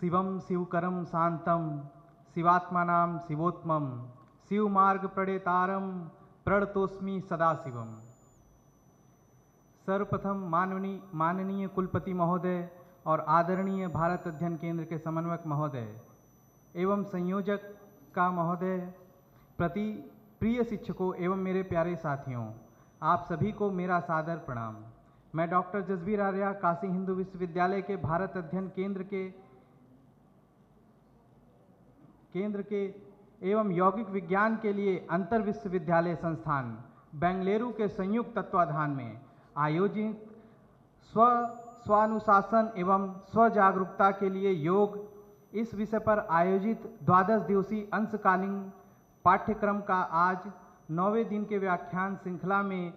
शिवम शिवकरम शांतम शिवात्मानां शिवोत्मम शिवमार्ग प्रणेतारम प्रणतोस्मि सदाशिवम। सर्वप्रथम माननीय कुलपति महोदय और आदरणीय भारत अध्ययन केंद्र के समन्वयक महोदय एवं संयोजक का महोदय, प्रति प्रिय शिक्षकों एवं मेरे प्यारे साथियों, आप सभी को मेरा सादर प्रणाम। मैं डॉक्टर जसबीर आर्या, काशी हिंदू विश्वविद्यालय के भारत अध्ययन केंद्र के एवं यौगिक विज्ञान के लिए अंतर विश्वविद्यालय संस्थान बेंगलुरु के संयुक्त तत्वाधान में आयोजित स्वानुशासन एवं स्वजागरूकता के लिए योग इस विषय पर आयोजित द्वादश दिवसीय अंशकालीन पाठ्यक्रम का आज 9वें दिन के व्याख्यान श्रृंखला में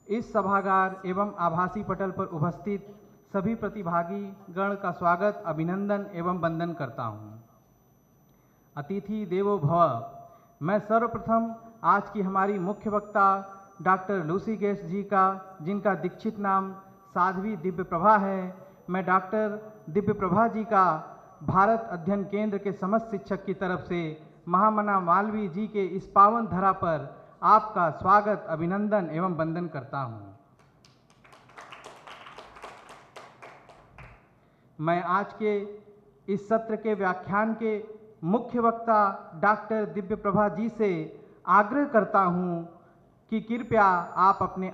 इस सभागार एवं आभासी पटल पर उपस्थित सभी प्रतिभागी गण का स्वागत, अभिनंदन एवं वंदन करता हूं। अतिथि देवो भव। मैं सर्वप्रथम आज की हमारी मुख्य वक्ता डॉक्टर लूसी गेस्ट जी का, जिनका दीक्षित नाम साध्वी दिव्य प्रभा है, मैं डॉक्टर दिव्य प्रभा जी का भारत अध्ययन केंद्र के समस्त शिक्षक की तरफ से महामना मालवीय जी के इस पावन धरा पर आपका स्वागत, अभिनंदन एवं वंदन करता हूं। मैं आज के इस सत्र के व्याख्यान के मुख्य वक्ता डॉक्टर दिव्य प्रभा जी से आग्रह करता हूं कि कृपया आप अपने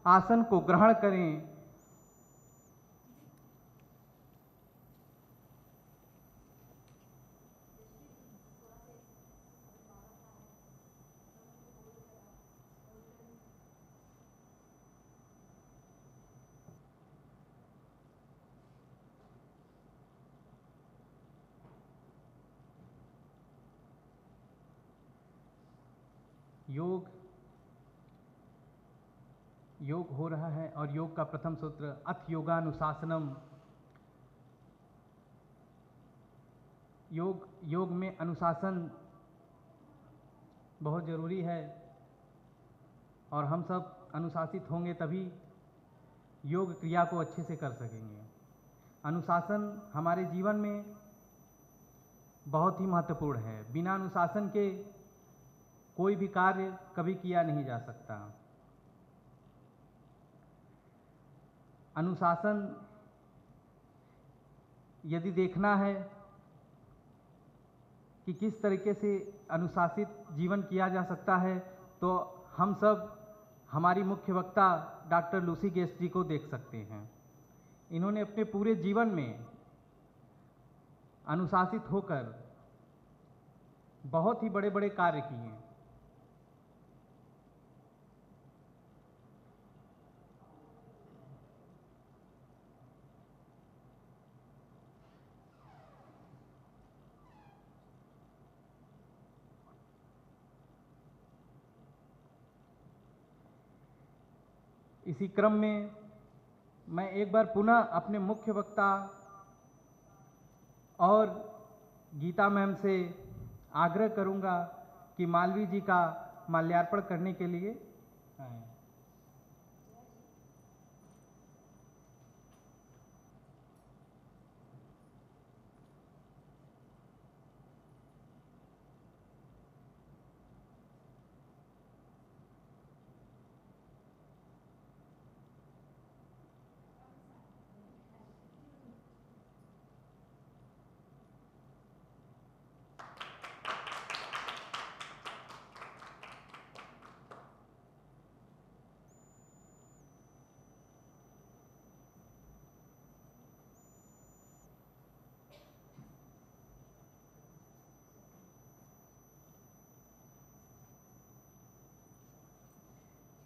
आसन को ग्रहण करें। योग हो रहा है और योग का प्रथम सूत्र अथ योगानुशासनम। योग में अनुशासन बहुत जरूरी है और हम सब अनुशासित होंगे तभी योग क्रिया को अच्छे से कर सकेंगे। अनुशासन हमारे जीवन में बहुत ही महत्वपूर्ण है। बिना अनुशासन के कोई भी कार्य कभी किया नहीं जा सकता। अनुशासन यदि देखना है कि किस तरीके से अनुशासित जीवन किया जा सकता है, तो हम सब हमारी मुख्य वक्ता डॉक्टर लूसी गेस्ट जी को देख सकते हैं। इन्होंने अपने पूरे जीवन में अनुशासित होकर बहुत ही बड़े बड़े कार्य किए। इसी क्रम में मैं एक बार पुनः अपने मुख्य वक्ता और गीता मैम से आग्रह करूंगा कि मालवीय जी का माल्यार्पण करने के लिए आएं।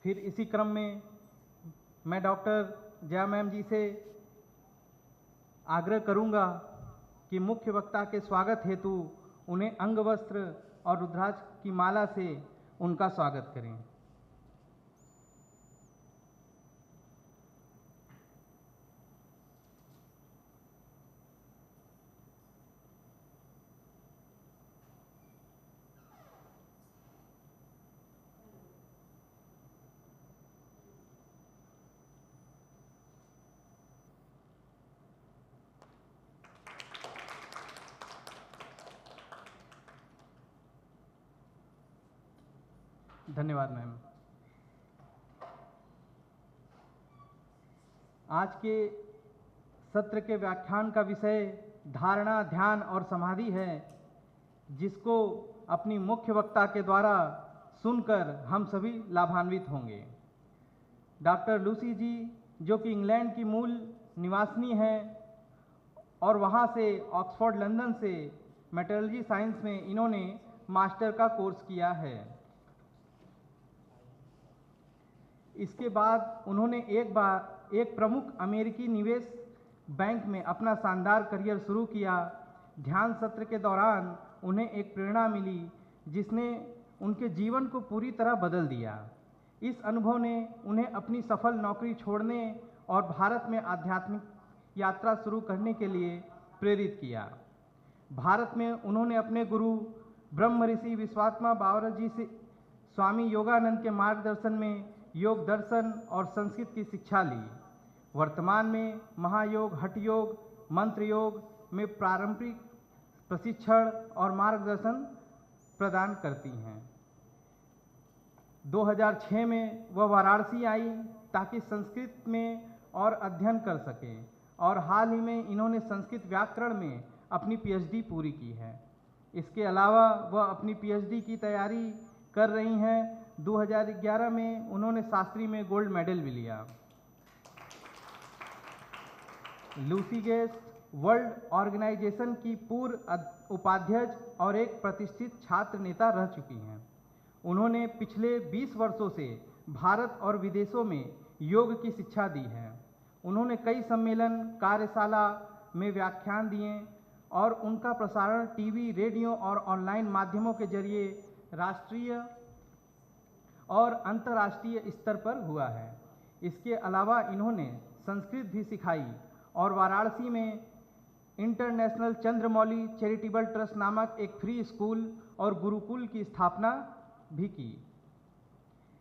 फिर इसी क्रम में मैं डॉक्टर जया मैम जी से आग्रह करूंगा कि मुख्य वक्ता के स्वागत हेतु उन्हें अंग वस्त्र और रुद्राक्ष की माला से उनका स्वागत करें। धन्यवाद मैम। आज के सत्र के व्याख्यान का विषय धारणा, ध्यान और समाधि है, जिसको अपनी मुख्य वक्ता के द्वारा सुनकर हम सभी लाभान्वित होंगे। डॉक्टर लूसी जी, जो कि इंग्लैंड की मूल निवासिनी हैं और वहाँ से ऑक्सफोर्ड लंदन से मेटलर्जी साइंस में इन्होंने मास्टर का कोर्स किया है। इसके बाद उन्होंने एक प्रमुख अमेरिकी निवेश बैंक में अपना शानदार करियर शुरू किया। ध्यान सत्र के दौरान उन्हें एक प्रेरणा मिली जिसने उनके जीवन को पूरी तरह बदल दिया। इस अनुभव ने उन्हें अपनी सफल नौकरी छोड़ने और भारत में आध्यात्मिक यात्रा शुरू करने के लिए प्रेरित किया। भारत में उन्होंने अपने गुरु ब्रह्म ऋषि विश्वात्मा बावरा जी से स्वामी योगानंद के मार्गदर्शन में योग दर्शन और संस्कृत की शिक्षा ली। वर्तमान में महायोग, हठ योग, मंत्र योग में पारंपरिक प्रशिक्षण और मार्गदर्शन प्रदान करती हैं। 2006 में वह वाराणसी आई ताकि संस्कृत में और अध्ययन कर सकें और हाल ही में इन्होंने संस्कृत व्याकरण में अपनी पीएचडी पूरी की है। इसके अलावा वह अपनी पीएचडी की तैयारी कर रही हैं। 2011 में उन्होंने शास्त्री में गोल्ड मेडल भी लिया। लूसी गेस्ट वर्ल्ड ऑर्गेनाइजेशन की पूर्व उपाध्यक्ष और एक प्रतिष्ठित छात्र नेता रह चुकी हैं। उन्होंने पिछले 20 वर्षों से भारत और विदेशों में योग की शिक्षा दी है। उन्होंने कई सम्मेलन, कार्यशाला में व्याख्यान दिए और उनका प्रसारण टीवी, रेडियो और ऑनलाइन माध्यमों के जरिए राष्ट्रीय और अंतर्राष्ट्रीय स्तर पर हुआ है। इसके अलावा इन्होंने संस्कृत भी सिखाई और वाराणसी में इंटरनेशनल चंद्रमौली चैरिटेबल ट्रस्ट नामक एक फ्री स्कूल और गुरुकुल की स्थापना भी की।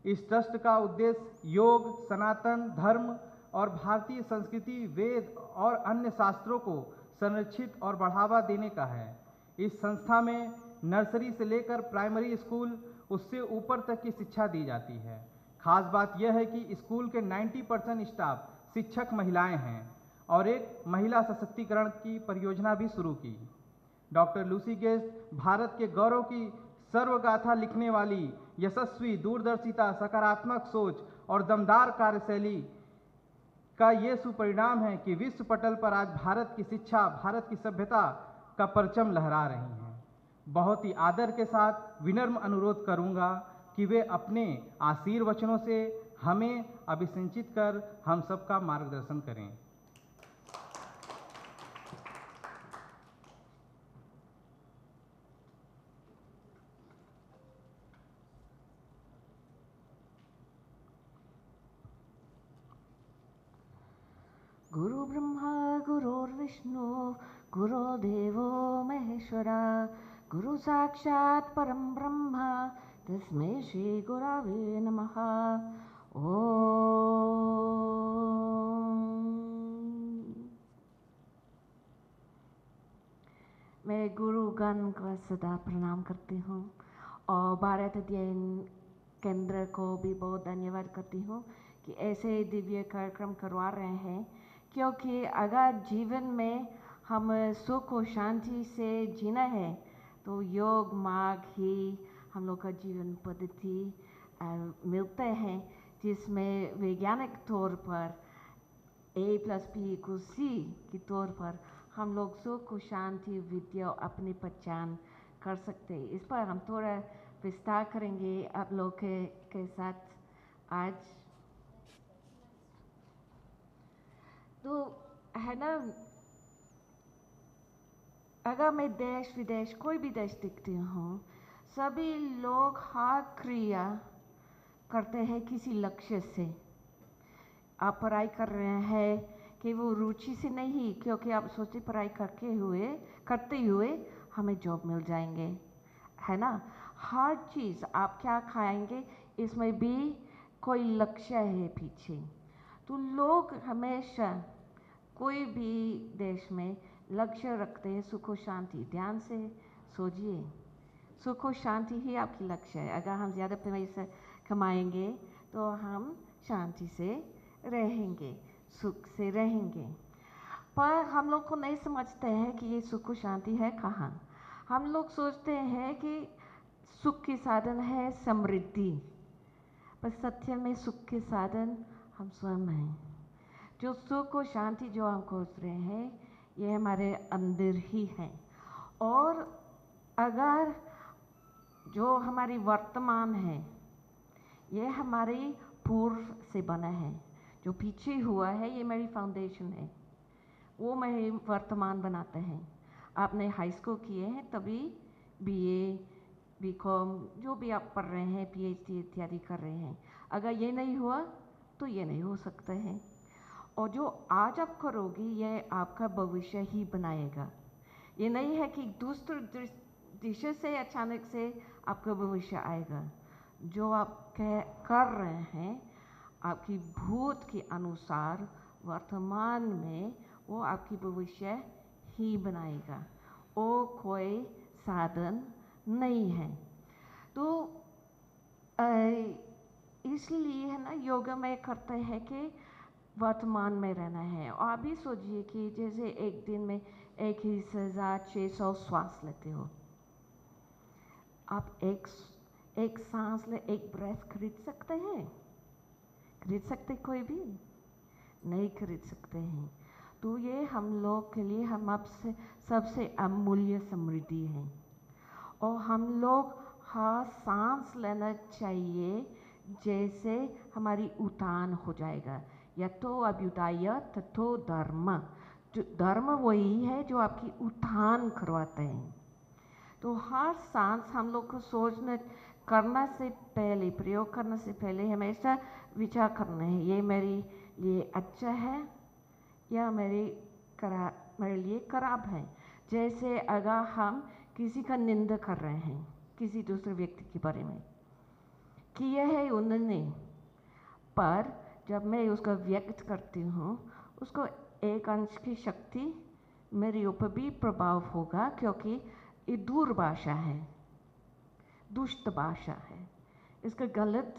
इस ट्रस्ट का उद्देश्य योग, सनातन धर्म और भारतीय संस्कृति, वेद और अन्य शास्त्रों को संरक्षित और बढ़ावा देने का है। इस संस्था में नर्सरी से लेकर प्राइमरी स्कूल, उससे ऊपर तक की शिक्षा दी जाती है। खास बात यह है कि स्कूल के 90% स्टाफ शिक्षक महिलाएं हैं और एक महिला सशक्तिकरण की परियोजना भी शुरू की। डॉक्टर लूसी गेस्ट भारत के गौरव की सर्वगाथा लिखने वाली यशस्वी, दूरदर्शिता, सकारात्मक सोच और दमदार कार्यशैली का ये सुपरिणाम है कि विश्व पटल पर आज भारत की शिक्षा, भारत की सभ्यता का परचम लहरा रही हैं। बहुत ही आदर के साथ विनम्र अनुरोध करूंगा कि वे अपने आशीर्वचनों से हमें अभिसिंचित कर हम सबका मार्गदर्शन करें। गुरु ब्रह्मा गुरुर्विष्णु गुरुदेवो महेश्वरा गुरु साक्षात् परम ब्रह्म तस्मै श्री गुरवे नमः। मैं गुरुगण का सदा प्रणाम करती हूँ और भारत अध्ययन केंद्र को भी बहुत धन्यवाद करती हूँ कि ऐसे दिव्य कार्यक्रम करवा रहे हैं, क्योंकि अगर जीवन में हम सुख और शांति से जीना है तो योग मार्ग ही हम लोग का जीवन पद्धति मिलते हैं, जिसमें वैज्ञानिक तौर पर A+P=C के तौर पर हम लोग सुख और शांति, विद्या अपनी पहचान कर सकते हैं। इस पर हम थोड़ा विस्तार करेंगे आप लोग के साथ आज। तो है ना, अगर मैं देश विदेश कोई भी देश देखती हूँ, सभी लोग हर क्रिया करते हैं किसी लक्ष्य से। आप पढ़ाई कर रहे हैं कि वो रुचि से नहीं, क्योंकि आप सोचते पढ़ाई करते हुए हमें जॉब मिल जाएंगे, है ना। हर चीज़ आप क्या खाएंगे इसमें भी कोई लक्ष्य है पीछे। तो लोग हमेशा कोई भी देश में लक्ष्य रखते हैं, सुख और शांति। ध्यान से सोचिए, सुख और शांति ही आपकी लक्ष्य है। अगर हम ज़्यादा पैसा कमाएंगे तो हम शांति से रहेंगे, सुख से रहेंगे। पर हम लोग को नहीं समझते हैं कि ये सुख और शांति है कहाँ। हम लोग सोचते हैं कि सुख के साधन है समृद्धि, पर सत्य में सुख के साधन हम स्वयं हैं। जो सुख और शांति जो हम खोज रहे हैं ये हमारे अंदर ही है। और अगर जो हमारी वर्तमान है ये हमारी पूर्व से बना है, जो पीछे हुआ है ये मेरी फाउंडेशन है, वो मेरे वर्तमान बनाते हैं। आपने हाई स्कूल किए हैं तभी बीए, बीकॉम जो भी आप पढ़ रहे हैं, पीएचडी इत्यादि कर रहे हैं, अगर ये नहीं हुआ तो ये नहीं हो सकते हैं। और जो आज आप करोगे ये आपका भविष्य ही बनाएगा। ये नहीं है कि दूसरे दिशा से अचानक से आपका भविष्य आएगा। जो आप कर रहे हैं आपकी भूत के अनुसार वर्तमान में वो आपकी भविष्य ही बनाएगा, वो कोई साधन नहीं है। तो इसलिए है ना योगा में करते हैं कि वर्तमान में रहना है। और आप भी सोचिए कि जैसे एक दिन में 1600 श्वास लेते हो, आप एक सांस ले, एक ब्रेथ खरीद सकते हैं? खरीद सकते कोई भी नहीं खरीद सकते हैं। तो ये हम लोग के लिए हम आपसे सबसे अमूल्य समृद्धि है। और हम लोग हर सांस लेना चाहिए जैसे हमारी उठान हो जाएगा। यतो अभ्युदय ततो धर्म, जो धर्म वही है जो आपकी उठान करवाते हैं। तो हर सांस हम लोग को सोचना करना से पहले, प्रयोग करने से पहले हमेशा विचार करना है ये मेरे लिए अच्छा है या मेरे लिए खराब है। जैसे अगर हम किसी का निंदा कर रहे हैं किसी दूसरे व्यक्ति के बारे में, किया है उन्होंने, पर जब मैं उसका व्यक्त करती हूँ उसको एक अंश की शक्ति मेरे ऊपर भी प्रभाव होगा, क्योंकि ये दूर भाषा है, दुष्ट भाषा है, इसका गलत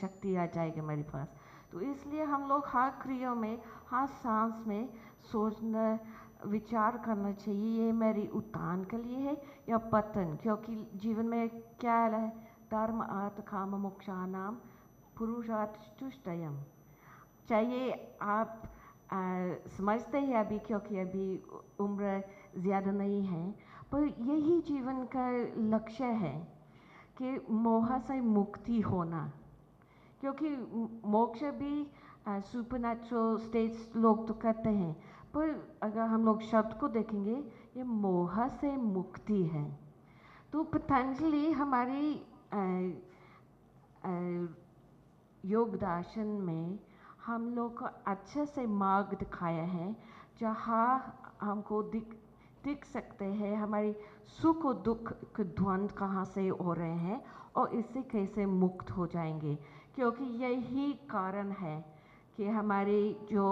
शक्ति आ जाएगी मेरे पास। तो इसलिए हम लोग हर क्रिया में, हर सांस में सोचना, विचार करना चाहिए ये मेरी उत्थान के लिए है या पतन। क्योंकि जीवन में क्या है, धर्म अर्थ काम मोक्षाणाम पुरुषार्थ चतुष्टयम। चाहिए आप समझते हैं अभी, क्योंकि अभी उम्र ज़्यादा नहीं है, पर यही जीवन का लक्ष्य है कि मोह से मुक्ति होना। क्योंकि मोक्ष भी सुपरनैचुरल स्टेट्स लोग तो कहते हैं, पर अगर हम लोग शब्द को देखेंगे ये मोह से मुक्ति है। तो पतंजलि हमारी योग दर्शन में हम लोग को अच्छे से मार्ग दिखाया है, जहाँ हमको दिख सकते हैं हमारी सुख और दुख के द्वंद्व कहाँ से हो रहे हैं और इससे कैसे मुक्त हो जाएंगे। क्योंकि यही कारण है कि हमारे जो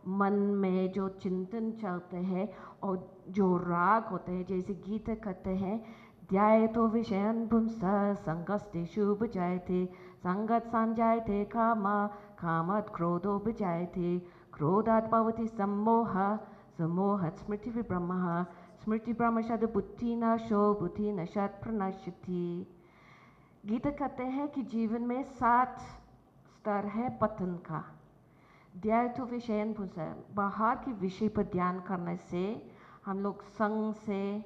मन में जो चिंतन चलते हैं और जो राग होते हैं, जैसे गीता कहते हैं, ध्यायतो विषयान् पुंसः संगस्तेषु विजायते, संगत संजायते कामा, कामात् क्रोधो विजायते, क्रोधात् भवति सम्मोहः, सम्मोहात् स्मृतिविभ्रमः, स्मृतिभ्रमशात् बुद्धिनाशो, बुद्धिनाशात् प्रणश्यति। गीता कहते हैं कि जीवन में 7 स्तर है पतन का। ध्यायतो विषयान् पुंसः, बाहर के विषय पर ध्यान करने से हम लोग संग से,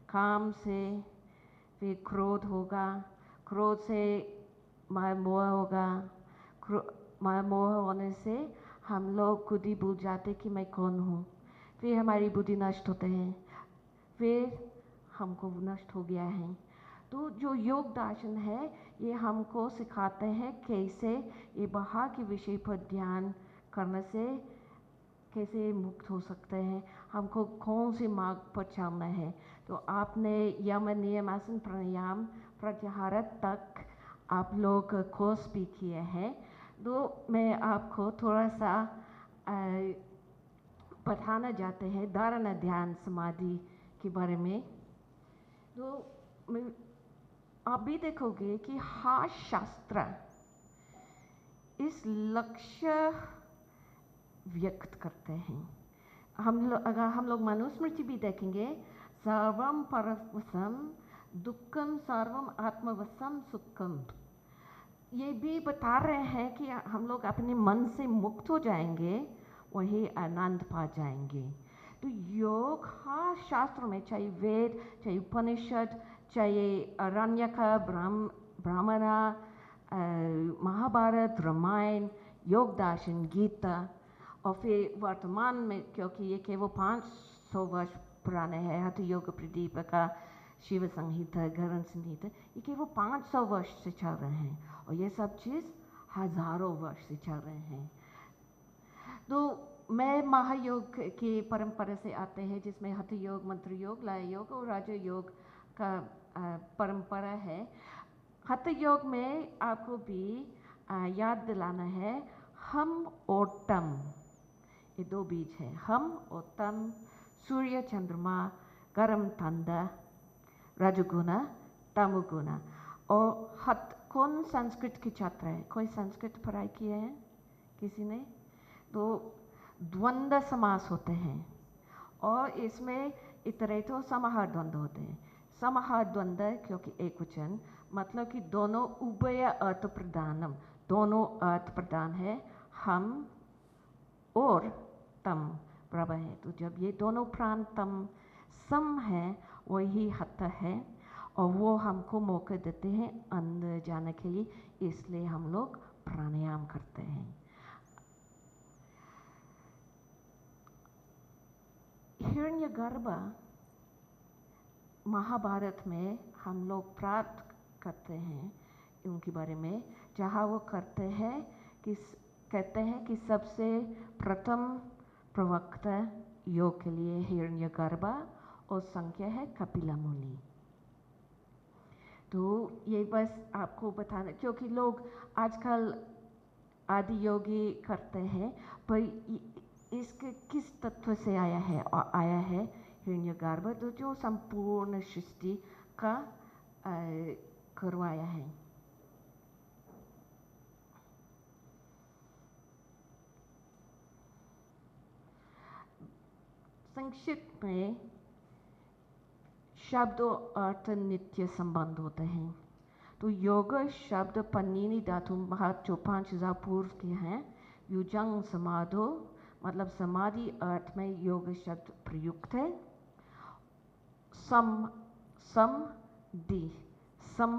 काम से, फिर क्रोध होगा, क्रोध से माया मोह होगा, माया मोह होने से हम लोग खुद ही भूल जाते कि मैं कौन हूँ, फिर हमारी बुद्धि नष्ट होते हैं, फिर हमको नष्ट हो गया है। तो जो योग दर्शन है ये हमको सिखाते हैं कैसे ये बाहर के विषय पर ध्यान करने से कैसे मुक्त हो सकते हैं, हमको कौन से मार्ग पर चलना है। तो आपने यम नियम आसन प्राणायाम प्रत्याहार तक आप लोग कोर्स भी किए हैं। तो मैं आपको थोड़ा सा बताना चाहते हैं धारणा ध्यान समाधि के बारे में। तो आप भी देखोगे कि हर शास्त्र इस लक्ष्य व्यक्त करते हैं। अगर हम लोग मनुस्मृति भी देखेंगे, सर्वम परवसम दुक्खम सर्वम आत्मवसम सुखम, ये भी बता रहे हैं कि हम लोग अपने मन से मुक्त हो जाएंगे, वही आनंद पा जाएंगे। तो योग हर शास्त्र में, चाहे वेद, चाहे उपनिषद, चाहे अरण्यक, ब्राह्मणा, महाभारत, रामायण, योग दर्शन, गीता, और फिर वर्तमान में, क्योंकि ये केवल 500 वर्ष पुराने हैं, हठ योग प्रदीपिका, शिव संहिता, गरुड़ संहिता, ये केवल 500 वर्ष से चल रहे हैं, और ये सब चीज़ हजारों वर्ष से चल रहे हैं। तो मैं महायोग की परंपरा से आते हैं, जिसमें हठ योग, मंत्र योग, लय योग और राजयोग का परंपरा है। हठ योग में आपको भी याद दिलाना है, हम और तम, ये दो बीज है। हम और तम, सूर्य चंद्रमा, गर्म ठंडा, रजोगुण तमोगुण। और हठ, कौन संस्कृत की छात्र है? कोई संस्कृत पढ़ाई किए हैं किसी ने? तो द्वंद्व समास होते हैं, और इसमें इतरेतो समाहार द्वंद्व होते हैं। समाहार द्वंद्व क्योंकि एक वचन, मतलब कि दोनों उभय अर्थ प्रदानम, दोनों अर्थ प्रदान है, हम और तम बराबर है। तो जब ये दोनों प्राण तम सम है, वही हठ है, और वो हमको मौका देते हैं अंदर जाने के लिए, इसलिए हम लोग प्राणायाम करते हैं। हिरण्यगर्भ महाभारत में हम लोग प्राप्त करते हैं उनके बारे में, जहाँ वो कहते हैं कि सबसे प्रथम प्रवक्ता योग के लिए हिरण्यगर्भ, और संख्या है कपिला मुनि। तो ये बस आपको बताना, क्योंकि लोग आजकल आदि योगी करते हैं, पर इसके किस तत्व से आया है हिरण्यगर्भ, तो जो संपूर्ण सृष्टि का करवाया है। संक्षिप्त में शब्द और अर्थ नित्य संबंध होते हैं। तो योग शब्द पन्नीनी धातु महत जो 5000 पूर्व के हैं, युजंग समाधो, मतलब समाधि अर्थ में योग शब्द प्रयुक्त है। दी सम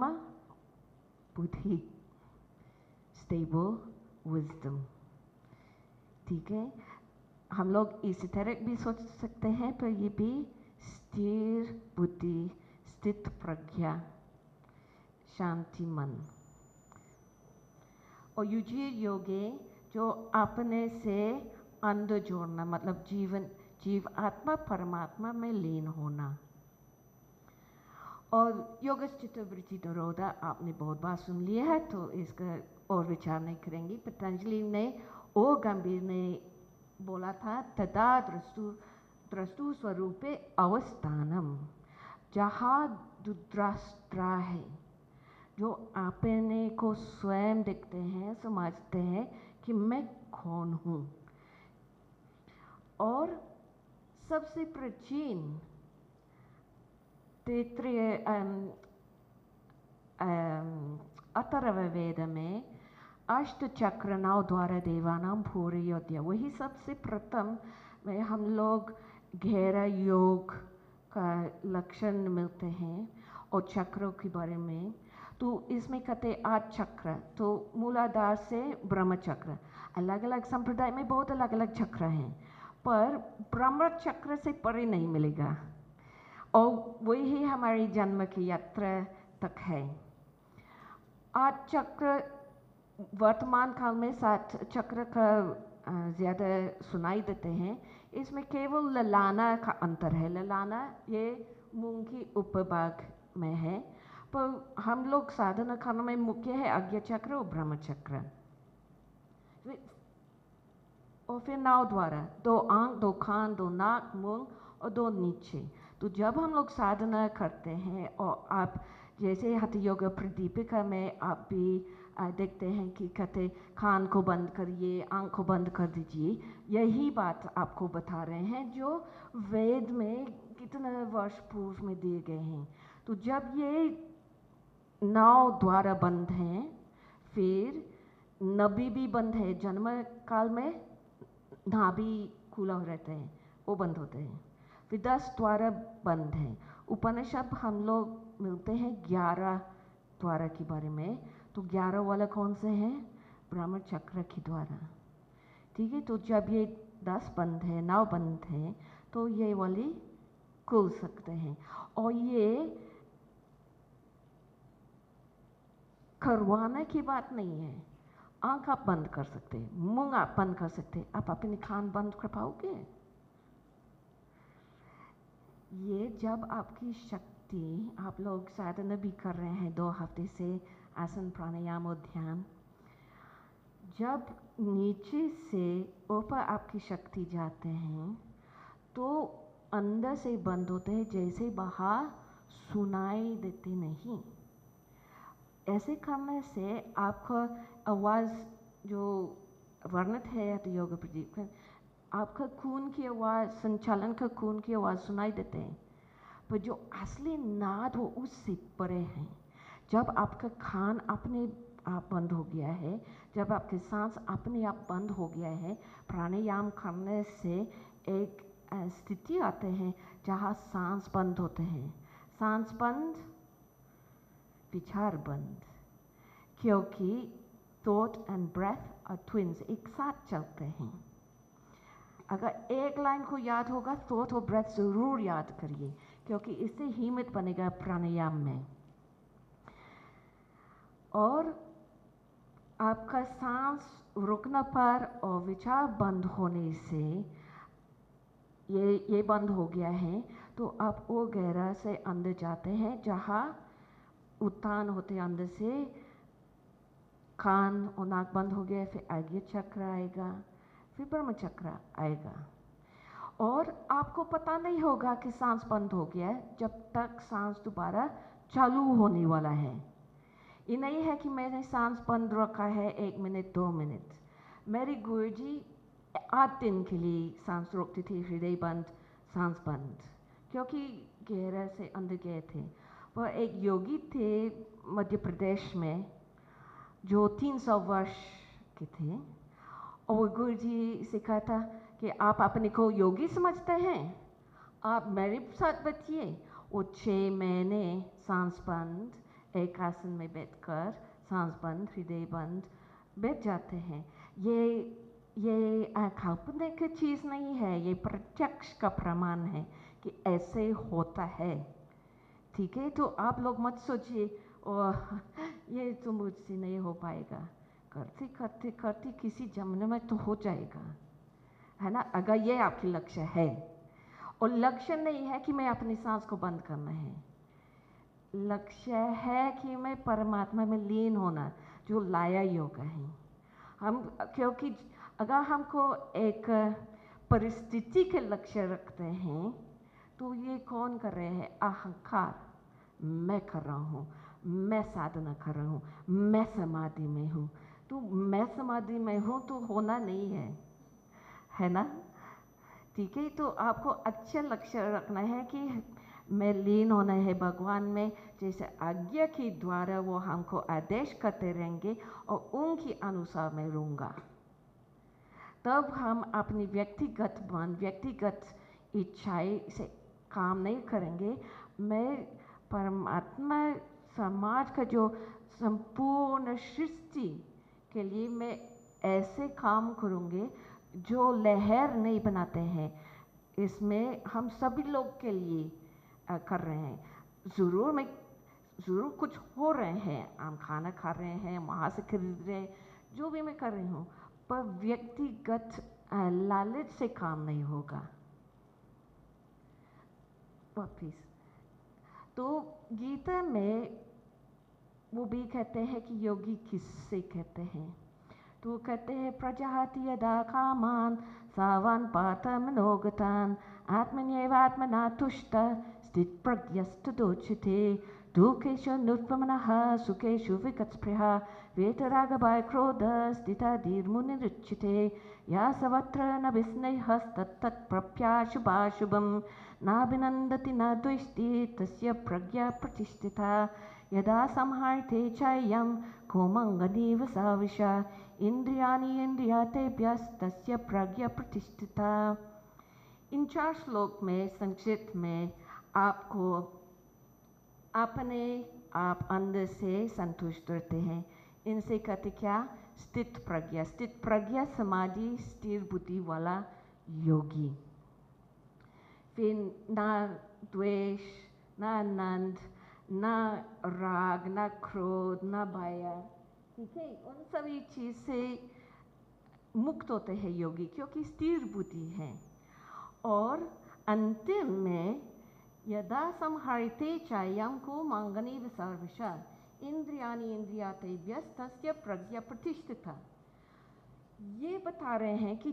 बुद्धि, स्टेबल विजडम। ठीक है, हम लोग इसी तरह भी सोच सकते हैं, पर ये भी स्थिर बुद्धि, स्थित प्रज्ञा, शांति मन। और युजीर योगे जो अपने से अंदर जोड़ना, मतलब जीव आत्मा परमात्मा में लीन होना। और योगश्चित्त वृत्ति निरोधा आपने बहुत बार सुन लिया है, तो इसका और विचार नहीं करेंगे। पतंजलि ने और गंभीर ने बोला था, तदा द्रष्टु स्वरूपे अवस्थानम, जहाँ दुद्राष्ट्रा है, जो अपने को स्वयं देखते हैं, समझते हैं कि मैं कौन हूँ। और सबसे प्राचीन तैत्तिरीय अथर्ववेद में अष्ट चक्र 9 द्वारा देवानाम पूरे योद्या, वही सबसे प्रथम में हम लोग गहरा योग का लक्षण मिलते हैं। और चक्रों के बारे में तो इसमें कहते 8 चक्र, तो मूलाधार से ब्रह्म चक्र। अलग अलग संप्रदाय में बहुत अलग अलग चक्र हैं, पर ब्रह्म चक्र से परे नहीं मिलेगा, और वही हमारी जन्म की यात्रा तक है। 8 चक्र वर्तमान काल में 7 चक्र का ज़्यादा सुनाई देते हैं। इसमें केवल ललाना का अंतर है। ललाना ये मूंग की उपभाग में है, पर हम लोग साधना करने में मुख्य है आज्ञा चक्र और ब्रह्म चक्र। और फिर 9 द्वारा, 2 आंख, 2 कान, 2 नाक, मुंह और 2 नीचे। तो जब हम लोग साधना करते हैं और आप जैसे हठ योगा प्रदीपिका में आप भी देखते हैं कि कहते कान को बंद करिए, आँख को बंद कर दीजिए, यही बात आपको बता रहे हैं जो वेद में कितने वर्ष पूर्व में दिए गए हैं। तो जब ये 9 द्वार बंद हैं, फिर नभी भी बंद है, जन्म काल में नाभि खुला रहते हैं, वो बंद होते हैं। फिर 10 द्वार बंद हैं। उपनिषद हम लोग मिलते हैं 11 द्वार के बारे में। तो 11 वाला कौन से हैं? ब्रह्म चक्र की द्वारा। ठीक है, तो जब ये 10 बंद है, 9 बंद हैं, तो ये वाली खुल सकते हैं। और ये करवाने की बात नहीं है। आंख आप बंद कर सकते हैं, मुंह आप बंद कर सकते हैं, आप अपनी कान बंद कर पाओगे? ये जब आपकी शक्ति, आप लोग साधना भी कर रहे हैं 2 हफ्ते से, आसन प्राणायाम और ध्यान, जब नीचे से ऊपर आपकी शक्ति जाते हैं तो अंदर से बंद होते हैं, जैसे बाहर सुनाई देते नहीं। ऐसे करने से आपका आवाज़ जो वर्णित है तो योगा प्रदीप, आपका खून की आवाज़, संचालन का खून की आवाज़ सुनाई देते हैं, पर जो असली नाद वो उससे परे हैं। जब आपका खान अपने आप बंद हो गया है, जब आपके सांस अपने आप बंद हो गया है, प्राणायाम करने से एक स्थिति आते हैं जहाँ सांस बंद होते हैं। सांस बंद, विचार बंद, क्योंकि थॉट एंड ब्रेथ और ट्विंस एक साथ चलते हैं। अगर एक लाइन को याद होगा, थॉट और ब्रेथ जरूर याद करिए, क्योंकि इससे हिम्मत बनेगा प्राणायाम में। और आपका सांस रुकने पर और विचार बंद होने से ये बंद हो गया है, तो आप वो गहरा से अंदर जाते हैं जहाँ उत्थान होते हैं अंदर से। कान और नाक बंद हो गया, फिर आज्ञा चक्र आएगा, फिर ब्रह्म चक्र आएगा। और आपको पता नहीं होगा कि सांस बंद हो गया है जब तक सांस दोबारा चालू होने वाला है। ये नहीं है कि मैंने सांस बंद रखा है 1 मिनट 2 मिनट। मेरी गुरुजी 8 दिन के लिए सांस रोकती थी, हृदय बंद, सांस बंद, क्योंकि गहरा से अंदर गए थे। वह एक योगी थे मध्य प्रदेश में जो 300 वर्ष के थे, और वो गुरुजी से कहा था कि आप अपने को योगी समझते हैं, आप मेरे साथ बैठिए। वो 6 महीने सांस बंद, एक आसन में बैठकर सांस बंद, हृदय बंद बैठ जाते हैं। ये काल्पनिक चीज़ नहीं है, ये प्रत्यक्ष का प्रमाण है कि ऐसे होता है। ठीक है, तो आप लोग मत सोचिए और ये तो मुझसे नहीं हो पाएगा। करते करते करते किसी जमाने में तो हो जाएगा, है ना, अगर ये आपकी लक्ष्य है। और लक्ष्य नहीं है कि मैं अपनी सांस को बंद करना है, लक्ष्य है कि मैं परमात्मा में लीन होना, जो लाया योगा है। हम क्योंकि अगर हमको एक परिस्थिति के लक्ष्य रखते हैं तो ये कौन कर रहे हैं? अहंकार। मैं कर रहा हूँ, मैं साधना कर रहा हूँ, मैं समाधि में हूँ। तो मैं समाधि में हूँ तो होना नहीं है ना? ठीक है, तो आपको अच्छा लक्ष्य रखना है कि मैं लीन होना है भगवान में, जैसे आज्ञा के द्वारा वो हमको आदेश करते रहेंगे और उनके अनुसार मैं रहूँगा। तब हम अपनी व्यक्तिगत मन, व्यक्तिगत इच्छाएं से काम नहीं करेंगे। मैं परमात्मा समाज का जो संपूर्ण सृष्टि के लिए मैं ऐसे काम करूँगे जो लहर नहीं बनाते हैं। इसमें हम सभी लोग के लिए कर रहे हैं। ज़रूर कुछ हो रहे हैं, हम खाना खा रहे हैं, वहाँ से खरीद रहे हैं, जो भी मैं कर रही हूँ, पर व्यक्तिगत लालच से काम नहीं होगा। वापिस तो गीता में वो भी कहते हैं कि योगी किससे कहते हैं, तो कहते हैं प्रजहाति यदा कामान सावान पात मनोगतान आत्मन्येवात्मना तुष्ट स्थित प्रज्ञस्तुदोच्यते दुःखेषु नुत्पमनः सुखेषु विगतस्पृहा वेतरागभय क्रोध स्थिताधीर्मुनिरुच्यते या सर्वत्र न विस्नेहस्तत्तत्प्रप्याशुभाशुभं नाभिनन्दति न द्वेष्टि तस्य प्रज्ञा प्रतिष्ठिता यदा संहरते चैयं कोमङ्गनीव साविशा इंद्रियाणि इंद्रियातेभ्यस्तस्य प्रज्ञा प्रतिष्ठिता। इन 4 श्लोक में संक्षिप्त में आपको अपने आप अंदर से संतुष्ट रहते हैं। इनसे कहते क्या? स्थित प्रज्ञा। स्थित प्रज्ञा समाधि स्थिर बुद्धि वाला योगी। फिर ना द्वेष, ना आनंद, ना राग, ना क्रोध, ना भय, ठीक है, उन सभी चीज से मुक्त होते हैं योगी, क्योंकि स्थिर बुद्धि है। और अंतिम में यदा संहरते चायं को मांगनी सर्वशा इंद्रियाणि इंद्रियातेभ्यस्तस्य प्रज्ञा प्रतिष्ठिता। ये बता रहे हैं कि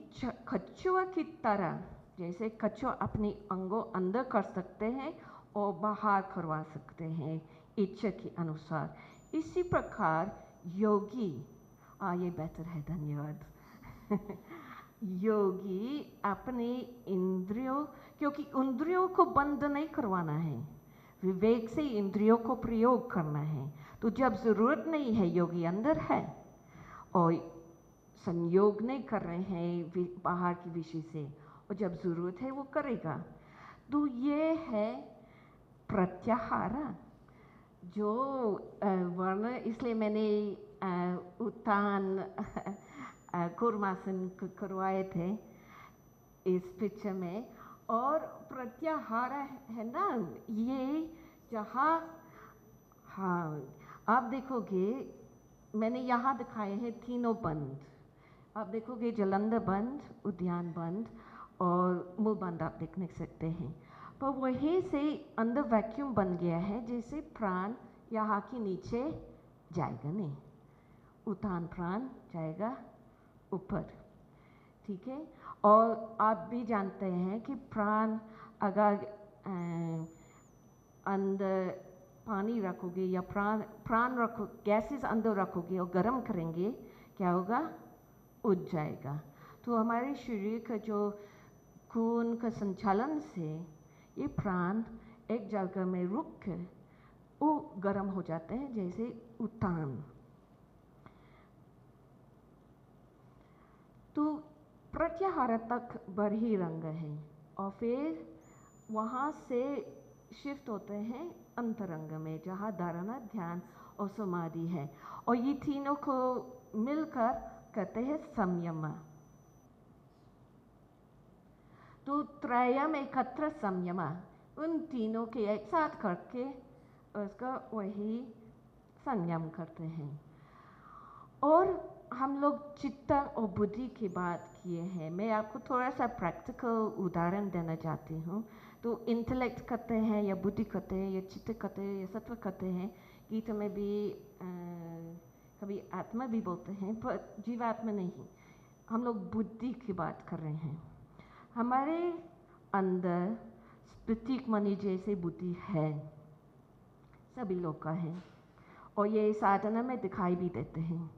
कछुआ की तरह, जैसे कछुआ अपने अंगों अंदर कर सकते हैं और बाहर करवा सकते हैं इच्छा के अनुसार, इसी प्रकार योगी, ये बेहतर है, धन्यवाद योगी अपने इंद्रियों, क्योंकि इंद्रियों को बंद नहीं करवाना है, विवेक से इंद्रियों को प्रयोग करना है। तो जब जरूरत नहीं है योगी अंदर है और संयोग नहीं कर रहे हैं बाहर की विषय से, और जब जरूरत है वो करेगा। तो ये है प्रत्याहार, जो वर्ण, इसलिए मैंने उत्थान कूर्मासन करवाए थे इस पिक्चर में। और प्रत्याहार है ना, ये जहाँ, हाँ आप देखोगे मैंने यहाँ दिखाए हैं तीनों बंद। आप देखोगे जलंधर बंद, उद्यान बंद और मूल बंद आप देख नहीं सकते हैं। पर वहीं से अंदर वैक्यूम बन गया है, जैसे प्राण यहाँ के नीचे जाएगा नहीं, उत्थान प्राण जाएगा ऊपर, ठीक है। और आप भी जानते हैं कि प्राण अगर अंदर पानी रखोगे या प्राण रखो, गैसेस अंदर रखोगे और गर्म करेंगे, क्या होगा? उड़ जाएगा। तो हमारे शरीर का जो खून का संचालन से ये प्राण एक जगह में रुक कर वो गर्म हो जाते हैं, जैसे उत्थान। तो प्रत्याहार तक बरही रंग है और फिर वहाँ से शिफ्ट होते हैं अंतरंग में, जहाँ धारणा, ध्यान और समाधि है। और ये तीनों को मिलकर कहते हैं संयम। तो त्रयम एकत्र संयम, उन तीनों के एक साथ करके उसका वही संयम करते हैं। और हम लोग चित्त और बुद्धि की बात किए हैं। मैं आपको थोड़ा सा प्रैक्टिकल उदाहरण देना चाहती हूँ। तो इंटेलेक्ट कहते हैं या बुद्धि कहते हैं या चित्त कहते हैं या सत्व कहते हैं। गीता में भी कभी आत्मा भी बोलते हैं, पर जीवात्मा नहीं। हम लोग बुद्धि की बात कर रहे हैं। हमारे अंदर स्फटिक मणि जैसे बुद्धि है, सभी लोग का है, और ये साधना में दिखाई भी देते हैं।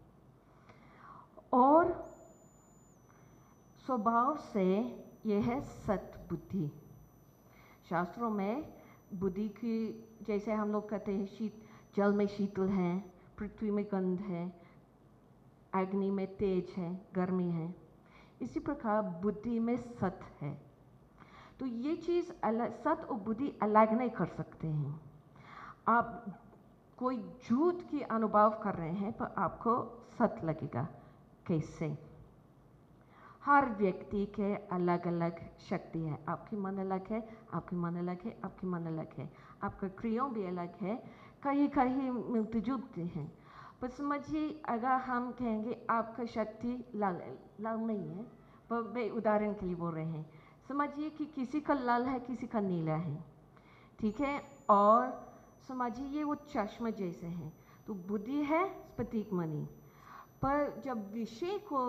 और स्वभाव से यह है सत बुद्धि। शास्त्रों में बुद्धि की, जैसे हम लोग कहते हैं जल में शीतल है, पृथ्वी में गंध है, अग्नि में तेज है, गर्मी है, इसी प्रकार बुद्धि में सत है। तो ये चीज़ अलग, सत और बुद्धि अलग नहीं कर सकते हैं। आप कोई झूठ की अनुभव कर रहे हैं पर आपको सत लगेगा। कैसे? हर व्यक्ति के अलग अलग शक्ति है। आपकी मन अलग है, आपकी मन अलग है, आपकी मन अलग है, आपका क्रियाओं भी अलग है, कहीं कहीं मिलते जुलते हैं। पर समझिए, अगर हम कहेंगे आपका शक्ति लाल नहीं है, पर मैं उदाहरण के लिए बोल रहे हैं, समझिए कि किसी का लाल है, किसी का नीला है, ठीक है। और समझिए ये वो चश्मा जैसे हैं। तो बुद्धि है स्फटिक मणि, पर जब विषय को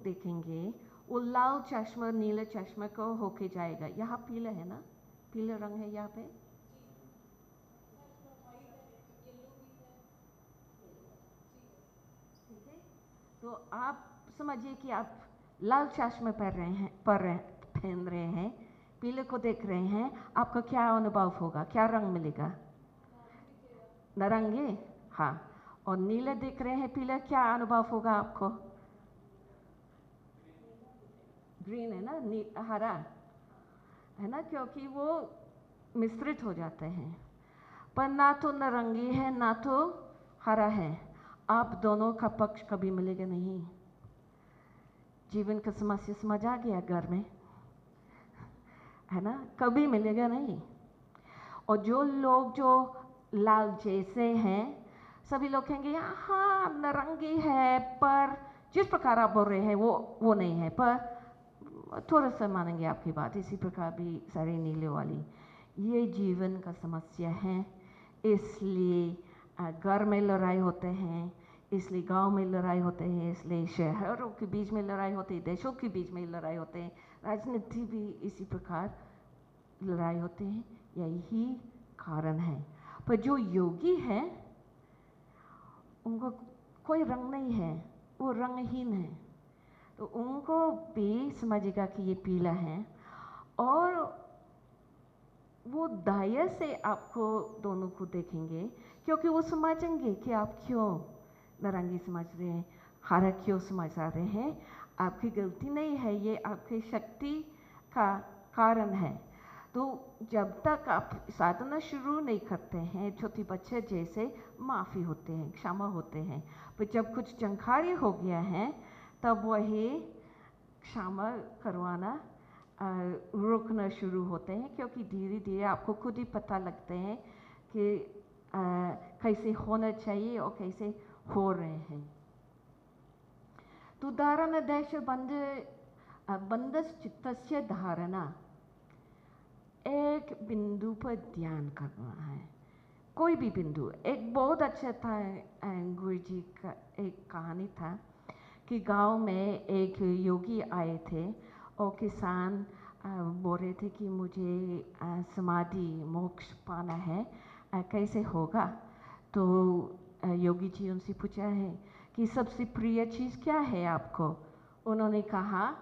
देखेंगे वो लाल चश्मा नीले चश्मा को होके जाएगा। यहाँ पीला है ना, पीला रंग है यहाँ पे। ठीक है, तो आप समझिए कि आप लाल चश्मा पहन रहे हैं, पीले को देख रहे हैं, आपका क्या अनुभव होगा, क्या रंग मिलेगा? नारंगी, हाँ। और नीले देख रहे हैं, पीला, क्या अनुभव होगा आपको? ग्रीन है ना, हरा है ना, क्योंकि वो मिश्रित हो जाते हैं। पर ना तो नारंगी है ना तो हरा है, आप दोनों का पक्ष कभी मिलेगा नहीं। जीवन का समस्या समझ आ गया घर में, है ना, कभी मिलेगा नहीं। और जो लोग जो लाल जैसे हैं, सभी लोग कहेंगे हाँ नारंगी है, पर जिस प्रकार आप बोल रहे हैं वो नहीं है, पर थोड़ा सा मानेंगे आपकी बात। इसी प्रकार भी सारे नीले वाली, ये जीवन का समस्या है। इसलिए घर में लड़ाई होते हैं, इसलिए गांव में लड़ाई होते हैं, इसलिए शहरों के बीच में लड़ाई होती है, देशों के बीच में लड़ाई होते हैं, राजनीति भी इसी प्रकार लड़ाई होते हैं। यही कारण है। पर जो योगी है उनको कोई रंग नहीं है, वो रंगहीन है, तो उनको भी समझेगा कि ये पीला है। और वो दया से आपको दोनों को देखेंगे, क्योंकि वो समझेंगे कि आप क्यों नारंगी समझ रहे हैं, हरा क्यों समझ रहे हैं। आपकी गलती नहीं है, ये आपकी शक्ति का कारण है। तो जब तक आप साधना शुरू नहीं करते हैं, छोटे बच्चे जैसे माफ़ी होते हैं, क्षमा होते हैं, पर जब कुछ जानकारी हो गया है तब वही क्षमा करवाना रोकना शुरू होते हैं, क्योंकि धीरे धीरे आपको खुद ही पता लगते हैं कि कैसे होना चाहिए और कैसे हो रहे हैं। तो धारणादेश बंधश्चित्तस्य धारणा, एक बिंदु पर ध्यान करना है, कोई भी बिंदु। एक बहुत अच्छा था, गुरुजी का एक कहानी था कि गांव में एक योगी आए थे और किसान बोल रहे थे कि मुझे समाधि मोक्ष पाना है, कैसे होगा? तो योगी जी उनसे पूछा है कि सबसे प्रिय चीज़ क्या है आपको? उन्होंने कहा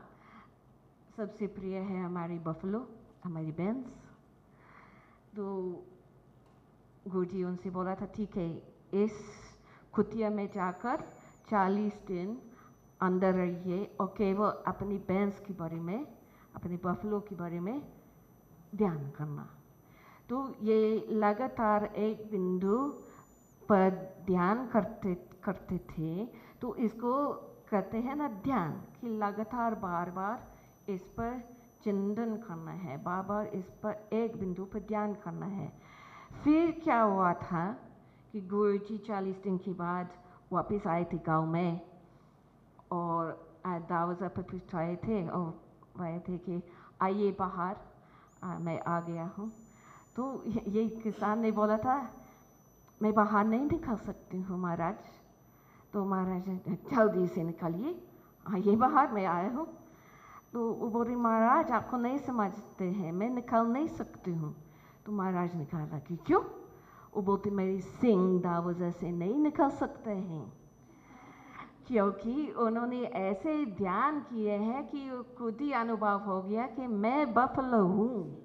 सबसे प्रिय है हमारी बफलो, हमारी बैंस। तो गुरुजी उनसे बोला था ठीक है, इस कुटिया में जाकर 40 दिन अंदर रहिए और केवल अपनी बैंस के बारे में, अपनी बफलो के बारे में ध्यान करना। तो ये लगातार एक बिंदु पर ध्यान करते थे। तो इसको कहते हैं ना ध्यान, कि लगातार बार बार इस पर चिंतन करना है, बार बार इस पर एक बिंदु पर ध्यान करना है। फिर क्या हुआ था कि गुरुजी 40 दिन के बाद वापस आए थे गांव में और दरवाज़ा पर पिटाए थे और वह थे कि आइए बाहर, मैं आ गया हूँ। तो ये किसान ने बोला था मैं बाहर नहीं निकल सकती हूँ महाराज। तो महाराज जल्दी से निकलिए, आइए बाहर, मैं आया हूँ। तो वो बोले महाराज आपको नहीं समझते हैं, मैं निकल नहीं सकती हूँ। तो महाराज ने कहा कि क्यों? वो बोलते मेरी सिंह दरवाज़ा से नहीं निकल सकते हैं, क्योंकि उन्होंने ऐसे ध्यान किए हैं कि खुद ही अनुभव हो गया कि मैं बफलो हूँ।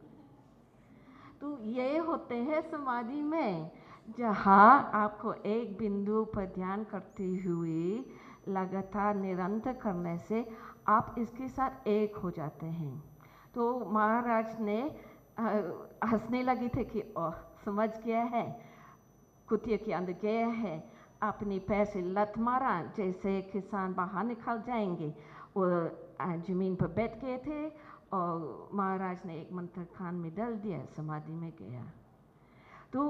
तो ये होते हैं समाधि में, जहाँ आपको एक बिंदु पर ध्यान करते हुए लगातार निरंतर करने से आप इसके साथ एक हो जाते हैं। तो महाराज ने हंसने लगे थे कि ओह समझ गया है, कुटिया के अंदर गया है, अपने पैर से लत मारा जैसे किसान बाहर निकल जाएंगे। वो जमीन पर बैठ गए थे और महाराज ने एक मंत्र कान में डाल दिया, समाधि में गया। तो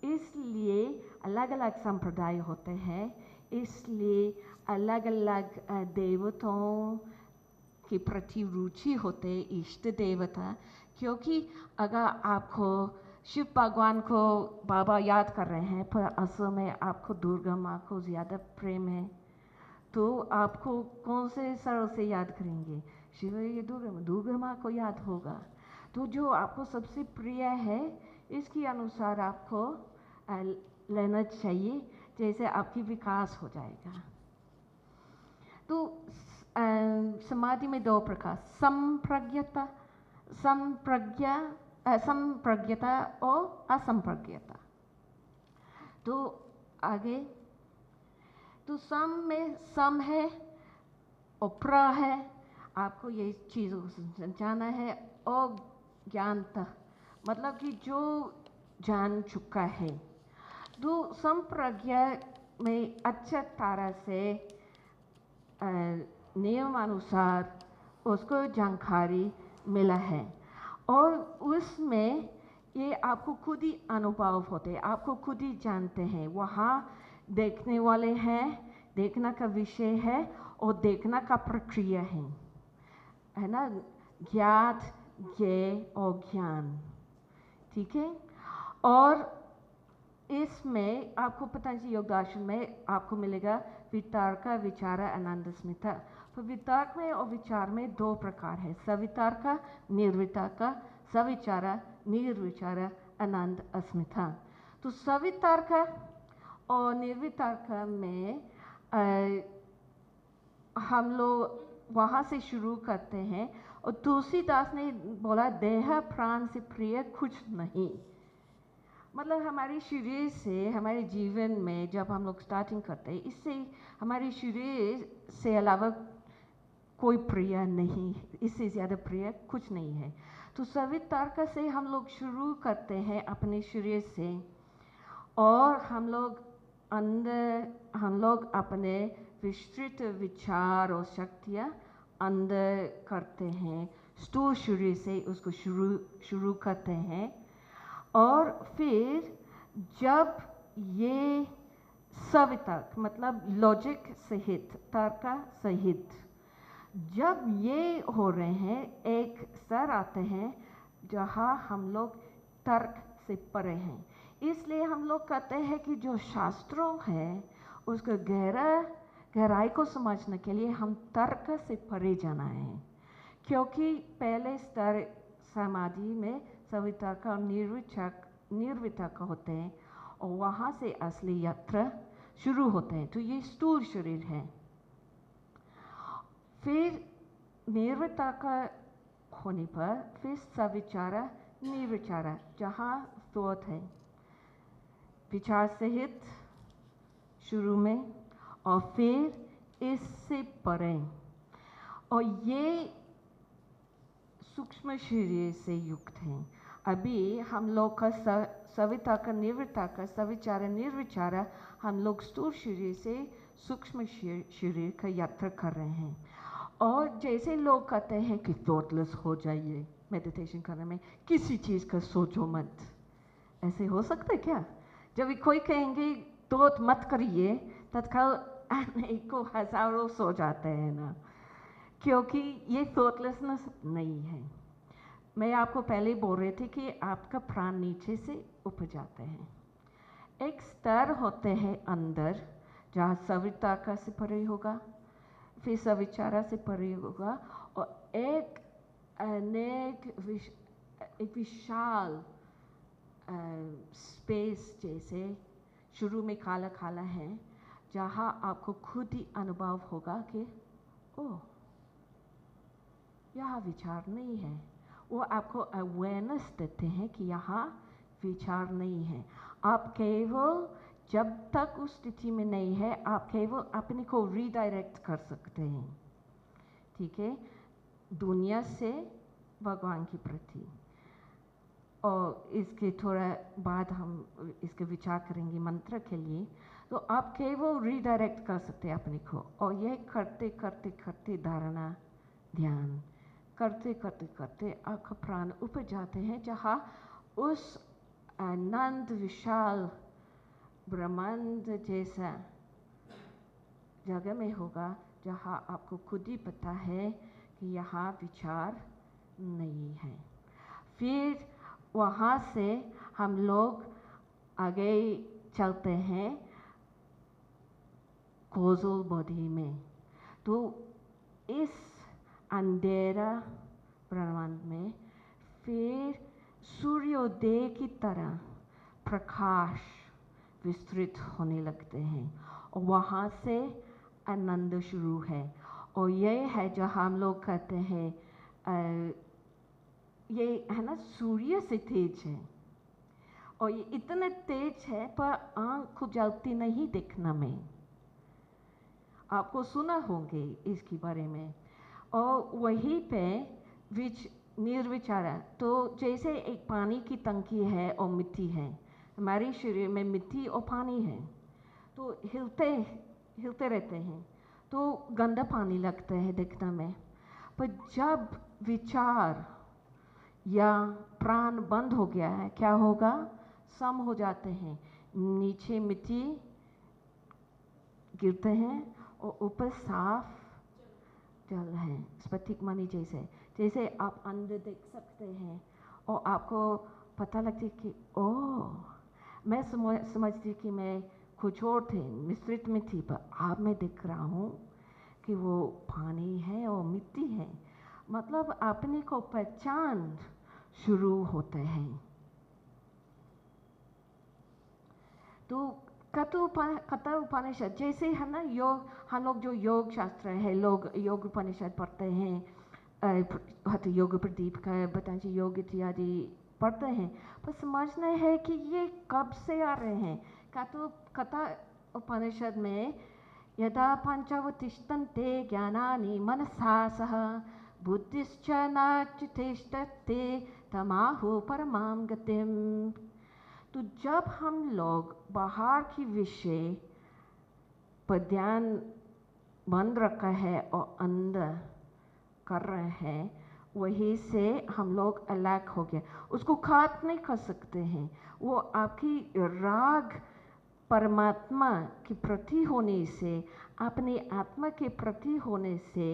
इसलिए अलग अलग संप्रदाय होते हैं, इसलिए अलग अलग देवताओं के प्रति रुचि होते, इष्ट देवता। क्योंकि अगर आपको शिव भगवान को बाबा याद कर रहे हैं पर असल में आपको दुर्गा माँ को ज़्यादा प्रेम है, तो आपको कौन से सरल से याद करेंगे? शिव या दुर्गा माँ को याद होगा। तो जो आपको सबसे प्रिय है इसके अनुसार आपको लेना चाहिए, जैसे आपकी विकास हो जाएगा। तो समाधि में दो प्रकार, संप्रज्ञता और असंप्रज्ञता। तो आगे तो सम में सम है और प्र है, आपको ये चीज़ों को जाना है। और ज्ञानता मतलब कि जो जान चुका है। तो संप्रज्ञा में अच्छा तरह से नियमानुसार उसको जानकारी मिला है, और उसमें ये आपको खुद ही अनुभव होते हैं, आपको खुद ही जानते हैं। वहाँ देखने वाले हैं, देखना का विषय है और देखना का प्रक्रिया है ना, ज्ञात, ज्ञेय और ज्ञान, ठीक है। और इसमें आपको पतंजलि योग दर्शन में आपको मिलेगा वितर्क, विचार, आनंद, स्मिता। तो वितर्क में और विचार में दो प्रकार है, सवितर्क, निर्वितर्क, सविचार, निर्विचार, आनंद, अस्मिता। तो सवितर्क और निर्वितर्क में हम लोग वहाँ से शुरू करते हैं। और तुलसीदास ने बोला देह प्राण से प्रिय कुछ नहीं, मतलब हमारे शरीर से, हमारे जीवन में जब हम लोग स्टार्टिंग करते हैं, इससे हमारे शरीर से अलावा कोई प्रिय नहीं, इससे ज़्यादा प्रिय कुछ नहीं है। तो सवितर्क से हम लोग शुरू करते हैं अपने शरीर से, और हम लोग अपने विस्तृत विचार और शक्तियाँ अंदर करते हैं, स्थूल शरीर से उसको शुरू करते हैं। और फिर जब ये सवितर्क मतलब लॉजिक सहित, तर्क सहित, जब ये हो रहे हैं, एक स्तर आते हैं जहाँ हम लोग तर्क से परे हैं। इसलिए हम लोग कहते हैं कि जो शास्त्रों है उसको गहराई को समझने के लिए हम तर्क से परे जाना है, क्योंकि पहले स्तर समाधि में सवितर्क और निर्वितर्क होते हैं, और वहाँ से असली यात्रा शुरू होते हैं। तो ये स्थूल शरीर है। फिर निर्वितर्क होने पर फिर सविचार, निर्विचार, जहाँ थॉट है, विचार सहित शुरू में, और फिर इससे परे। और ये सूक्ष्म शरीर से युक्त हैं। अभी हम लोग का सवितर्क, निर्वितर्क, सविचार, निर्विचार, हम लोग स्थूल शरीर से सूक्ष्म शरीर का यात्रा कर रहे हैं। और जैसे लोग कहते हैं कि थॉटलेस हो जाइए मेडिटेशन करने में, किसी चीज़ का सोचो मत, ऐसे हो सकता है क्या? जब कोई कहेंगे थॉट मत करिए, तत्काल अनेकों हजारों सो जाते हैं ना, क्योंकि ये थॉटलेसनेस नहीं है। मैं आपको पहले बोल रही थी कि आपका प्राण नीचे से ऊपर जाते हैं। एक स्तर होते हैं अंदर जहाँ सवितर्क से परे होगा, फिर सविचार से परे होगा, और एक विशाल स्पेस जैसे शुरू में काला काला है, जहाँ आपको खुद ही अनुभव होगा कि ओह, यहाँ विचार नहीं है। वो आपको अवेयरनेस देते हैं कि यहाँ विचार नहीं है। आप केवल जब तक उस स्थिति में नहीं है, आप केवल अपने को रीडायरेक्ट कर सकते हैं, ठीक है, दुनिया से भगवान के प्रति। और इसके थोड़ा बाद हम इसके विचार करेंगे मंत्र के लिए। तो आप केवल रीडायरेक्ट कर सकते हैं अपने को, और ये करते करते करते धारणा, ध्यान करते करते करते आपका प्राण ऊपर जाते हैं, जहाँ उस अनंत विशाल ब्रह्मांड जैसा जगह में होगा, जहाँ आपको खुद ही पता है कि यहाँ विचार नहीं है। फिर वहाँ से हम लोग आगे चलते हैं कॉजल बॉडी में। तो इस अंधेरा ब्रह्मांड में फिर सूर्योदय की तरह प्रकाश विस्तृत होने लगते हैं और वहाँ से आनंद शुरू है। और ये है जो हम लोग कहते हैं ये है ना, सूर्य से तेज है और ये इतना तेज है पर आँख खुजलती नहीं दिखने में। आपको सुना होंगे इसके बारे में। और वहीं पे निर्विचारा, तो जैसे एक पानी की टंकी है और मिट्टी है, हमारे शरीर में मिट्टी और पानी है, तो हिलते रहते हैं तो गंदा पानी लगता है दिखने में। पर जब विचार या प्राण बंद हो गया है, क्या होगा? सम हो जाते हैं, नीचे मिट्टी गिरते हैं और ऊपर साफ जल है, स्फटिक मणि जैसे। जैसे आप अंदर देख सकते हैं और आपको पता लगता है कि ओह, मैं समझती कि मैं कुछ और थे, मिश्रित में थी, पर अब मैं देख रहा हूँ कि वो पानी है और मिट्टी है। मतलब अपने को पहचान शुरू होते हैं। तो कथा उपनिषद जैसे है ना, योग, हम लोग जो योग शास्त्र है, लोग योग उपनिषद पढ़ते हैं, योग प्रदीप का, पतंजलि योग इत्यादि पढ़ते हैं, पर समझना है कि ये कब से आ रहे हैं। कथा उपनिषद में यदा पंचवतिष्ठन्ते ज्ञानानि मनसा सह बुद्धिश्च न तिष्ठते तमाहु परमां गतिम। तो जब हम लोग बाहर की विषय पर ध्यान बंद रखा है और अंदर कर रहे हैं, वही से हम लोग अलग हो गए, उसको खत्म नहीं कर सकते हैं। वो आपकी राग परमात्मा के प्रति होने से, अपने आत्मा के प्रति होने से,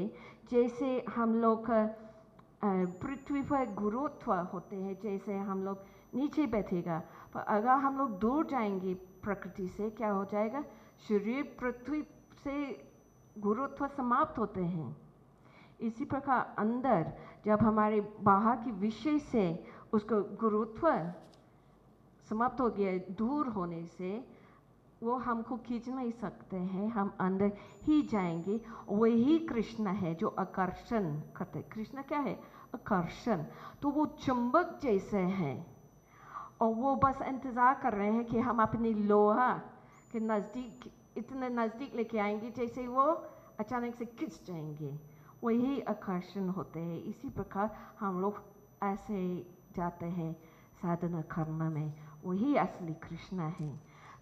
जैसे हम लोग पृथ्वी पर गुरुत्व होते हैं, जैसे हम लोग नीचे बैठेगा, पर अगर हम लोग दूर जाएंगे प्रकृति से, क्या हो जाएगा? शरीर पृथ्वी से गुरुत्व समाप्त होते हैं। इसी प्रकार अंदर जब हमारे बाहर की विषय से उसको गुरुत्व समाप्त हो गया, दूर होने से वो हमको खींच नहीं सकते हैं, हम अंदर ही जाएंगे। वही कृष्ण है जो आकर्षण करते। कृष्ण क्या है? आकर्षण। तो वो चुंबक जैसे हैं और वो बस इंतज़ार कर रहे हैं कि हम अपनी लोहा के नज़दीक, इतने नज़दीक लेके आएंगे जैसे वो अचानक से खिंच जाएंगे। वही आकर्षण होते हैं। इसी प्रकार हम लोग ऐसे जाते हैं साधना करने में, वही असली कृष्ण है।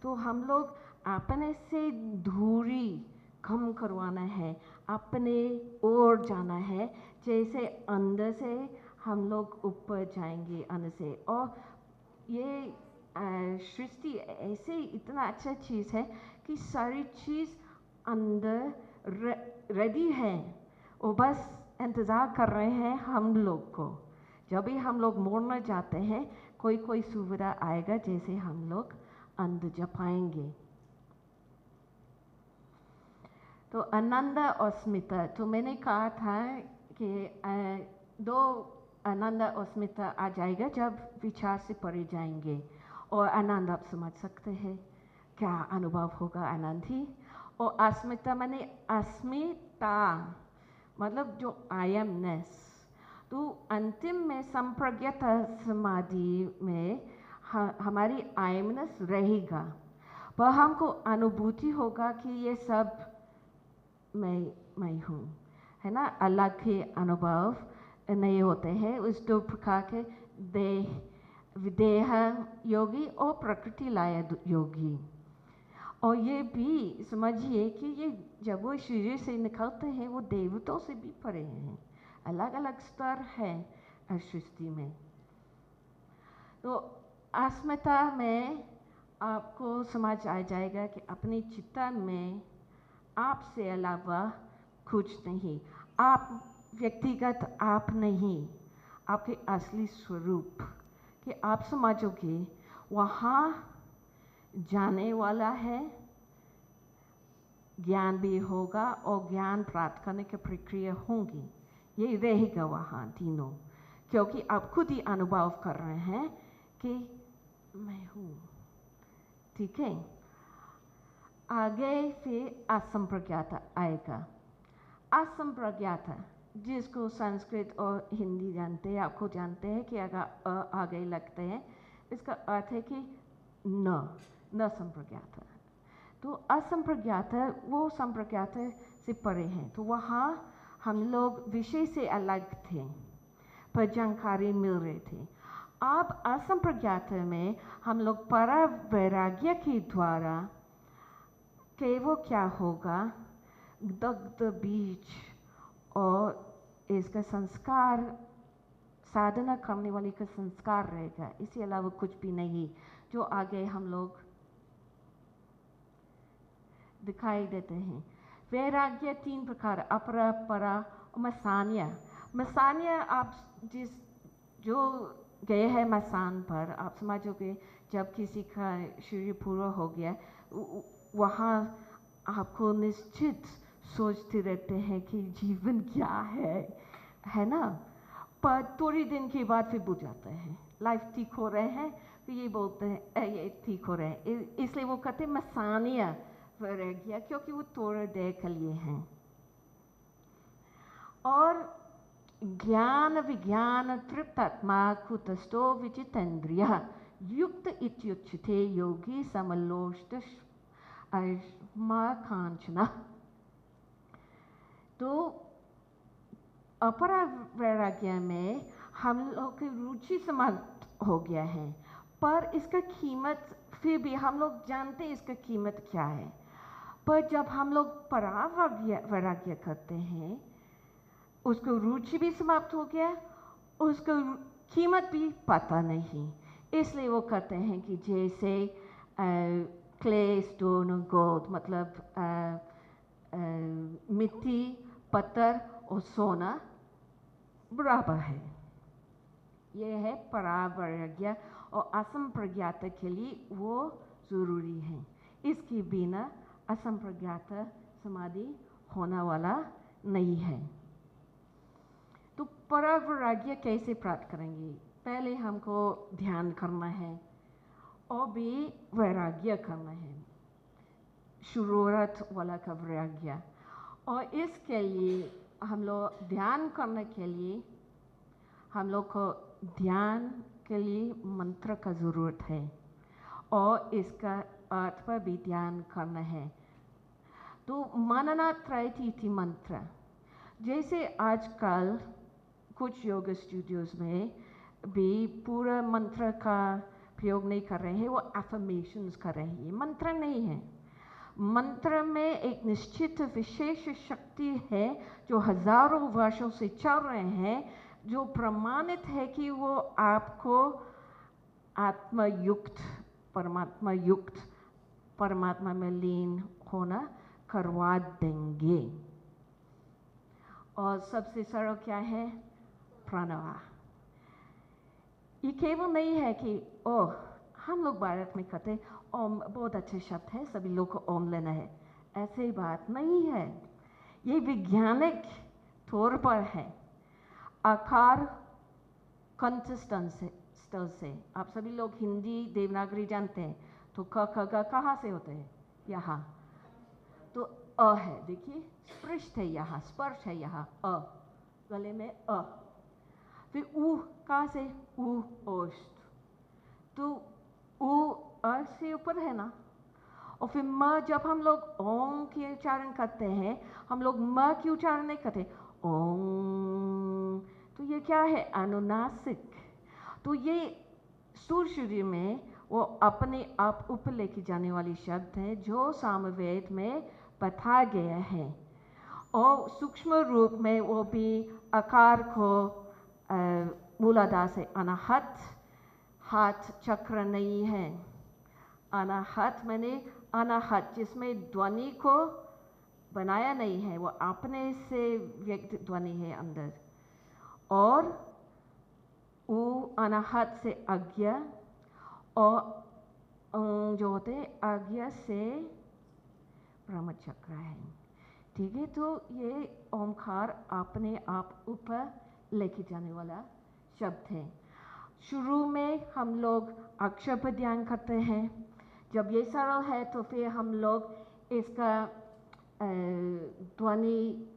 तो हम लोग अपने से दूरी कम करवाना है, अपने ओर जाना है, जैसे अंदर से हम लोग ऊपर जाएंगे अंदर से। और ये सृष्टि ऐसे इतना अच्छा चीज़ है कि सारी चीज़ अंदर रेडी है, वो बस इंतज़ार कर रहे हैं हम लोग को। जब भी हम लोग मोड़ना जाते हैं, कोई सुविधा आएगा जैसे हम लोग अंदर जा पाएंगे। तो आनंद और स्मिता, तो मैंने कहा था कि दो आनंद और स्मिता आ जाएगा जब विचार से परे जाएंगे। और आनंद आप समझ सकते हैं क्या अनुभव होगा? आनंद ही। और अस्मिता माने अस्मिता, मतलब जो आई एमनेस। तो अंतिम में संप्रज्ञात समाधि में हमारी आई एमनेस रहेगा, पर हमको अनुभूति होगा कि ये सब मैं हूँ, है ना। अलग के अनुभव नहीं होते हैं। उस दो प्रकार के विदेह योगी और प्रकृति लय योगी। और ये भी समझिए कि ये जब वो शरीर से निकलते हैं, वो देवताओं से भी परे हैं। अलग अलग स्तर है सृष्टि में। तो अस्मिता में आपको समझ आ जाएगा कि अपने चित्तन में आपसे अलावा कुछ नहीं, आप व्यक्तिगत आप नहीं, आपके असली स्वरूप कि आप समझोगे वहाँ जाने वाला है ज्ञान भी होगा और ज्ञान प्राप्त करने की प्रक्रिया होंगी, ये रहेगा वहाँ तीनों, क्योंकि आप खुद ही अनुभव कर रहे हैं कि मैं हूँ। ठीक है, आगे फिर असंप्रज्ञात आएगा। असंप्रज्ञात जिसको संस्कृत और हिंदी जानते हैं, आपको जानते हैं कि अगर आगे लगते हैं इसका अर्थ है कि न संप्रज्ञात। तो असंप्रज्ञात वो संप्रज्ञात से परे हैं, तो वहाँ हम लोग विषय से अलग थे पर जानकारी मिल रहे थे। अब असंप्रज्ञात में हम लोग परा वैराग्य के द्वारा केवल क्या होगा, दग्ध बीज और इसका संस्कार, साधना करने वाले का संस्कार रहेगा, इसके अलावा कुछ भी नहीं, जो आगे हम लोग दिखाई देते हैं। वैराग्य 3 प्रकार, अपरा, परा और मसान्य। मसान्य आप जो गए हैं मसान पर, आप समझोगे जब किसी का शरीर पूरा हो गया वहाँ आपको निश्चित सोचते रहते हैं कि जीवन क्या है ना, पर थोड़ी दिन के बाद फिर बुझ जाते हैं, लाइफ ठीक हो रहे हैं तो ये बोलते हैं ये ठीक हो रहे हैं, इसलिए वो कहते हैं मसान्य वैराग्य, क्योंकि वो थोड़ा देर के लिए हैं। और ज्ञान विज्ञान तृप्तात्मा कुतस्थो विजितेन्द्रिय युक्त इत्युच्यते योगी समलोष्ट कांचना। तो अपरा वैराग्य में हम लोग की रुचि समाप्त हो गया है, पर इसका कीमत फिर भी हम लोग जानते हैं इसका कीमत क्या है, पर जब हम लोग परा वैराग्य करते हैं उसको रुचि भी समाप्त हो गया, उसको कीमत भी पता नहीं, इसलिए वो कहते हैं कि जैसे क्ले स्टोन और गोल्ड, मतलब मिट्टी पत्थर और सोना बराबर है। ये है परावैराग्य, और असंप्रज्ञात के लिए वो जरूरी है, इसके बिना असंप्रज्ञात समाधि होने वाला नहीं है। तो परावैराग्य कैसे प्राप्त करेंगे? पहले हमको ध्यान करना है और भी वैराग्य करना है, शुरुआत वाला का वैराग्य। और इसके लिए हम लोग ध्यान करने के लिए हम लोग को ध्यान के लिए मंत्र का ज़रूरत है और इसका अर्थ पर भी ध्यान करना है। तो मननात्रयतीति मंत्र, जैसे आजकल कुछ योगा स्टूडियोज़ में भी पूरा मंत्र का प्रयोग नहीं कर रहे हैं, वो एफर्मेशंस कर रहे हैं, मंत्र नहीं है। मंत्र में एक निश्चित विशेष शक्ति है जो हजारों वर्षों से चल रहे हैं, जो प्रमाणित है कि वो आपको आत्मयुक्त, परमात्मा युक्त, परमात्मा में लीन होना करवा देंगे। और सबसे सरल क्या है? प्रणव। ये केवल नहीं है कि ओह हम लोग भारत में कहते ओम बहुत अच्छे शब्द है, सभी लोग को ओम लेना है, ऐसे बात नहीं है। ये वैज्ञानिक तौर पर है। आकार कंठस्थ से, आप सभी लोग हिंदी देवनागरी जानते हैं, तो क ख ग कहाँ से होते हैं? यहाँ। तो अ है, देखिए स्पृष्ट है यहाँ, स्पर्श है यहाँ, अ गले में अ। फिर ऊ कहाँ से? ऊ ओष्ठ, तो ऊ अ से ऊपर है ना। और फिर म, जब हम लोग ओम की उच्चारण करते हैं, हम लोग म की उच्चारण नहीं करते, ओम। तो ये क्या है? अनुनासिक। तो ये सूर्य शरीर में वो अपने आप ऊपर लेके जाने वाली शब्द है जो सामवेद में बता गया है। और सूक्ष्म रूप में वो भी आकार को मूलाधार से अनाहत, हाथ चक्र नहीं है। अनाहत मैंने अनाहत जिसमें ध्वनि को बनाया नहीं है, वो अपने से व्यक्त ध्वनि है अंदर। और ऊ अनाहत से आज्ञा, और जो होते हैं आज्ञा से ब्रह्मचक्र है। ठीक है, तो ये ओमकार अपने आप ऊपर लेके जाने वाला शब्द है। शुरू में हम लोग अक्षर पर ध्यान करते हैं। जब ये सरल है तो फिर हम लोग इसका ध्वनि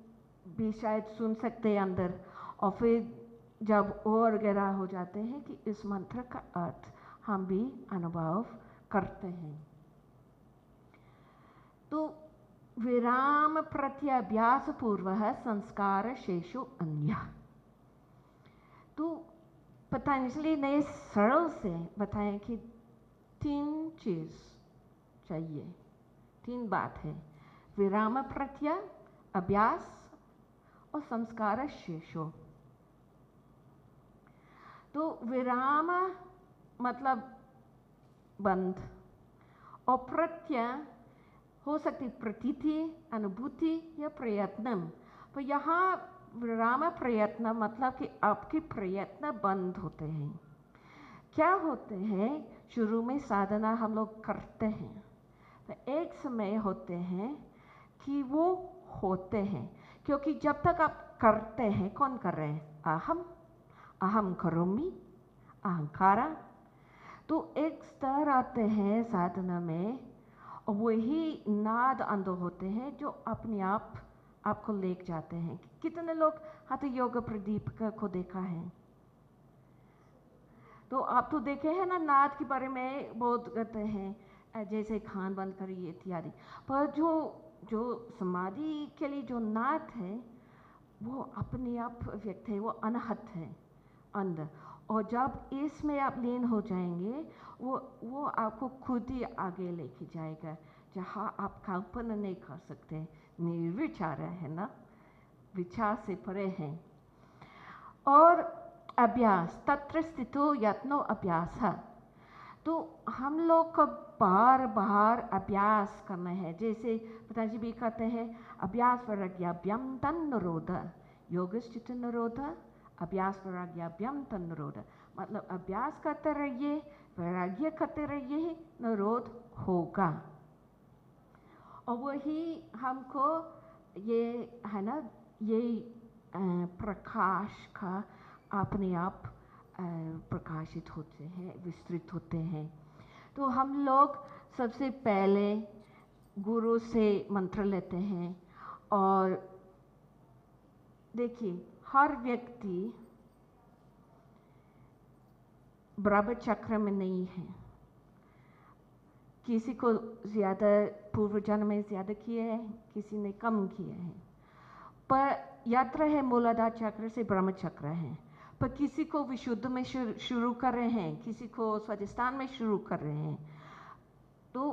भी शायद सुन सकते हैं अंदर, और फिर जब और गहरा हो जाते हैं कि इस मंत्र का अर्थ हम भी अनुभव करते हैं। तो विराम प्रत्यभ्यास पूर्व संस्कार शेषु अन्य। तो पतंजलि ने सरल से बताया कि 3 चीज चाहिए, 3 बात है, विराम प्रत्यय, अभ्यास और संस्कार शेषो। तो विराम मतलब बंद, और प्रत्यय हो सकती प्रतीति, अनुभूति या प्रयत्न। तो यहाँ विराम प्रयत्न मतलब कि आपके प्रयत्न बंद होते हैं। क्या होते हैं, शुरू में साधना हम लोग करते हैं तो एक समय होते हैं कि वो होते हैं, क्योंकि जब तक आप करते हैं, कौन कर रहे हैं, अहम करोमि, अहंकारा। तो एक स्तर आते हैं साधना में, और वही नाद अंदर होते हैं जो अपने आप आपको ले जाते हैं। कितने लोग हठ योग प्रदीप को देखा है? तो आप तो देखे हैं ना, नाद के बारे में बहुत कहते हैं, जैसे खान बंद करिए इत्यादि। पर जो समाधि के लिए जो नाद है वो अपने आप व्यक्त है, वो अनहत है अंदर। और जब इसमें आप लीन हो जाएंगे, वो आपको खुद ही आगे लेके जाएगा, जहाँ आप कल्पना नहीं कर सकते। निर्विचार है ना, विचार से परे हैं। और अभ्यास, तत्र स्थितो यत्नो अभ्यास है। तो हम लोग को बार बार अभ्यास करना है। जैसे पतंजलि भी कहते हैं, अभ्यास वैराग्याभ्याम तन्निरोध, योगश्चित्त निरोध, अभ्यास वैराग्याभ्याम तन्निरोध। मतलब अभ्यास करते रहिए, वैराग्य करते रहिए, निरोध होगा। और वही हमको ये है ना, ये प्रकाश का अपने आप प्रकाशित होते हैं, विस्तृत होते हैं। तो हम लोग सबसे पहले गुरु से मंत्र लेते हैं। और देखिए, हर व्यक्ति बराबर चक्र में नहीं है। किसी को ज़्यादा पूर्व जन्म में ज़्यादा किए हैं, किसी ने कम किए हैं। पर यात्रा है मूलाधार चक्र से ब्रह्म चक्र है। पर किसी को विशुद्ध में शुरू कर रहे हैं, किसी को स्वादिष्ठान में शुरू कर रहे हैं। तो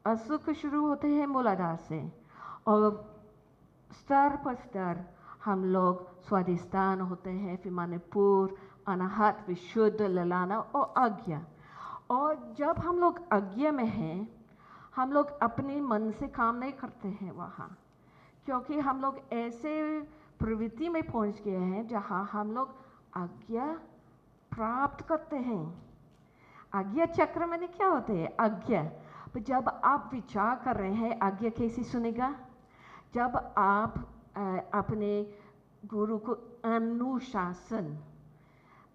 असुख शुरू होते हैं मूलाधार से, और स्तर पर स्तर हम लोग स्वादिष्ठान होते हैं, फिर मणिपुर, अनाहत, विशुद्ध, ललाना और आज्ञा। और जब हम लोग आज्ञा में हैं, हम लोग अपने मन से काम नहीं करते हैं वहाँ, क्योंकि हम लोग ऐसे प्रवृत्ति में पहुँच गए हैं जहाँ हम लोग आज्ञा प्राप्त करते हैं। आज्ञा चक्र में क्या होते हैं, आज्ञा। तो जब आप विचार कर रहे हैं, आज्ञा कैसे सुनेगा? जब आप अपने गुरु को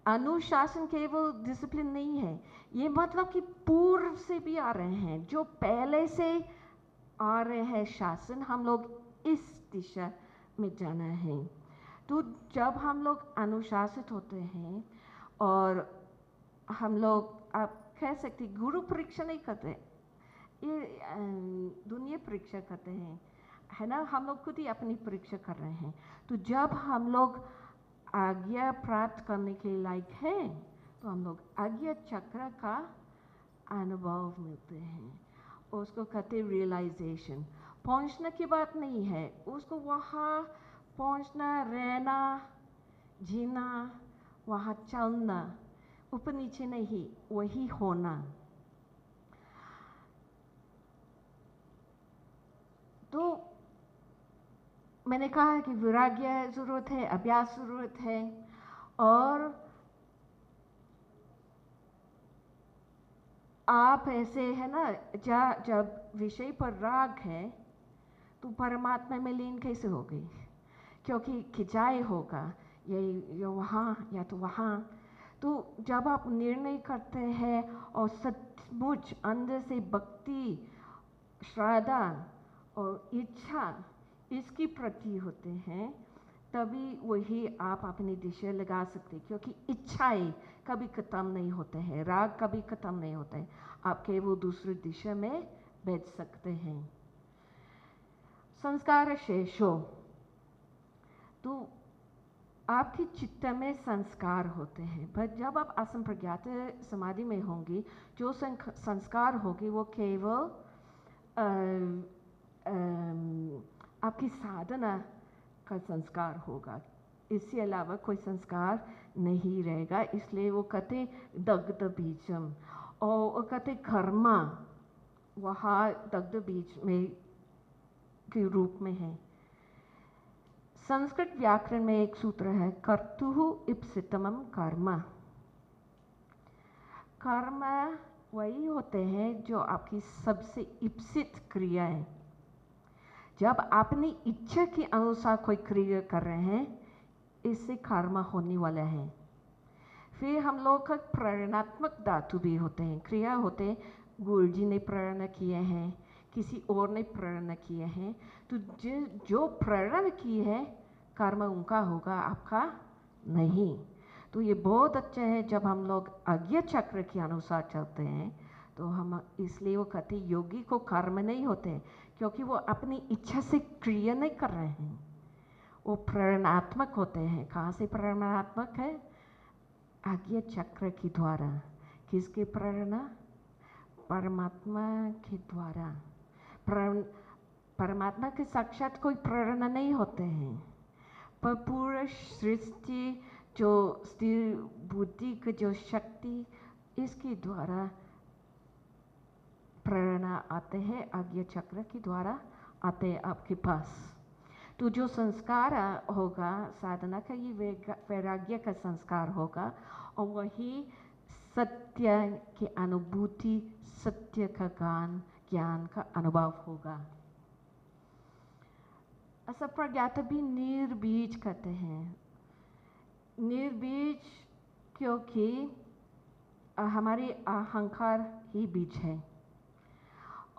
अनुशासन केवल डिसिप्लिन नहीं है, ये मतलब कि पूर्व से भी आ रहे हैं, जो पहले से आ रहे हैं शासन, हम लोग इस दिशा में जाना है। तो जब हम लोग अनुशासित होते हैं, और हम लोग, आप कह सकते गुरु परीक्षा नहीं करते, ये दुनिया परीक्षा करते हैं, है ना। हम लोग खुद ही अपनी परीक्षा कर रहे हैं। तो जब हम लोग आज्ञा प्राप्त करने के लायक हैं, तो हम लोग आज्ञा चक्र का अनुभव मिलते हैं। उसको कहते रियलाइजेशन। पहुंचने की बात नहीं है, उसको वहाँ पहुंचना, रहना, जीना, वहाँ चलना, ऊपर नीचे नहीं, वही होना। तो मैंने कहा कि वैराग्य जरूरत है, अभ्यास जरूरत है, और आप ऐसे है ना, जब विषय पर राग है तो परमात्मा में लीन कैसे हो गई? क्योंकि खिंचाई होगा, ये वहाँ या तो वहाँ। तो जब आप निर्णय करते हैं और सचमुच अंदर से भक्ति, श्रद्धा और इच्छा इसकी प्रति होते हैं, तभी वही आप अपनी दिशा लगा सकते, क्योंकि इच्छाएं कभी ख़त्म नहीं होते हैं, राग कभी ख़त्म नहीं होते हैं, आप केवल दूसरी दिशा में भेज सकते हैं। संस्कार शेषो, तो आपके चित्त में संस्कार होते हैं, पर जब आप असंप्रज्ञात समाधि में होंगी, जो संस्कार होगी वो केवल आपकी साधना का संस्कार होगा, इसके अलावा कोई संस्कार नहीं रहेगा। इसलिए वो कहते दग्ध बीजम, और वो कहते कर्मा वहाँ दग्ध बीज में के रूप में है। संस्कृत व्याकरण में एक सूत्र है, कर्तुः इप्सितमं कर्म। कर्म वही होते हैं जो आपकी सबसे इप्सित क्रिया है। जब अपनी इच्छा के अनुसार कोई क्रिया कर रहे हैं, इससे कर्म होने वाला है। फिर हम लोग का प्रेरणात्मक धातु भी होते हैं, क्रिया होते हैं, गुरु जी ने प्रेरणा किए हैं, किसी और ने प्रेरणा किए हैं, तो जो प्रेरणा की है कर्म उनका होगा, आपका नहीं। तो ये बहुत अच्छा है जब हम लोग आज्ञा चक्र के अनुसार चलते हैं, तो हम इसलिए वो कहते योगी को कर्म नहीं होते, क्योंकि वो अपनी इच्छा से क्रिया नहीं कर रहे हैं, वो प्रेरणात्मक होते हैं। कहाँ से प्रेरणात्मक है? आज्ञा चक्र के द्वारा। किसके प्रेरणा? परमात्मा के द्वारा। परमात्मा के साक्षात कोई प्रेरणा नहीं होते हैं, पर पूरा सृष्टि जो स्थिर बुद्धि की जो शक्ति, इसके द्वारा प्रेरणा आते हैं, आज्ञा चक्र के द्वारा आते हैं आपके पास। तो जो संस्कार होगा साधना का, ये वैराग्य का संस्कार होगा, और वही सत्य की अनुभूति, सत्य का ज्ञान का अनुभव होगा। असंप्रज्ञात भी निर्बीज कहते हैं। निर्बीज क्योंकि हमारे अहंकार ही बीज है,